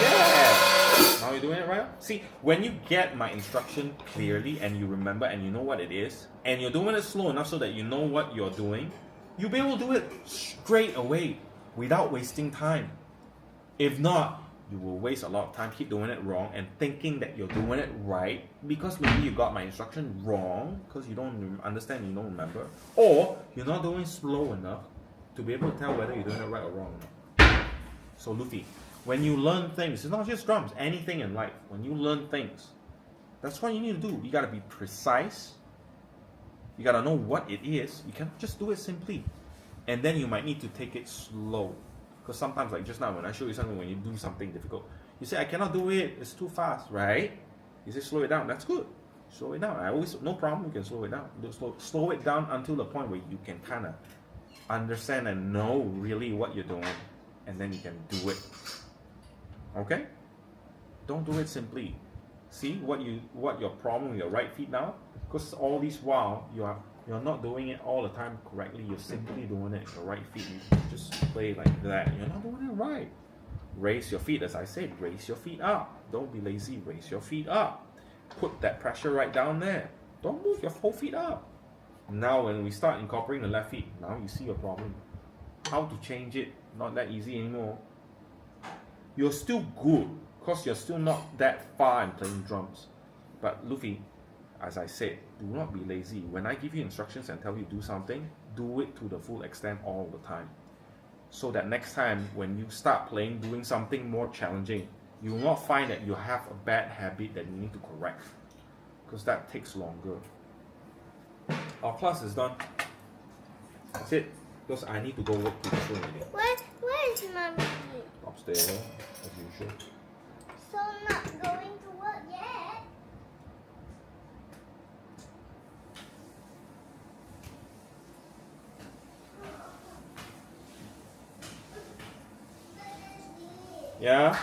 Yeah! Now you're doing it right? See, when you get my instruction clearly, and you remember, and you know what it is, and you're doing it slow enough so that you know what you're doing, you'll be able to do it straight away, without wasting time. If not, you will waste a lot of time, keep doing it wrong, and thinking that you're doing it right, because maybe you got my instruction wrong, because you don't understand, you don't remember, or you're not doing slow enough to be able to tell whether you're doing it right or wrong. So Lufy, when you learn things, it's not just drums, anything in life, when you learn things, that's what you need to do. You gotta be precise, you gotta know what it is, you can't just do it simply. And then you might need to take it slow. Because sometimes, like just now, when I show you something, when you do something difficult, you say, I cannot do it, it's too fast, right? You say, slow it down, that's good. Slow it down. I always, no problem, you can slow it down. Slow it down until the point where you can kind of understand and know really what you're doing. And then you can do it. Okay? Don't do it simply. See what your problem with your right feet now? Because all this while, you're not doing it all the time correctly. You're simply doing it with the right feet. You just play like that. You're not doing it right. Raise your feet, as I said. Raise your feet up. Don't be lazy. Raise your feet up. Put that pressure right down there. Don't move your whole feet up. Now, when we start incorporating the left feet, now you see your problem. How to change it? Not that easy anymore. You're still good, because you're still not that far in playing drums. But Lufy, as I said, do not be lazy. When I give you instructions and tell you do something, do it to the full extent all the time. So that next time when you start playing, doing something more challenging, you will not find that you have a bad habit that you need to correct. Because that takes longer. Our class is done. That's it. Because I need to go work to the show meeting. Where is Mommy? Upstairs, as usual. So not going to work yet? Yeah?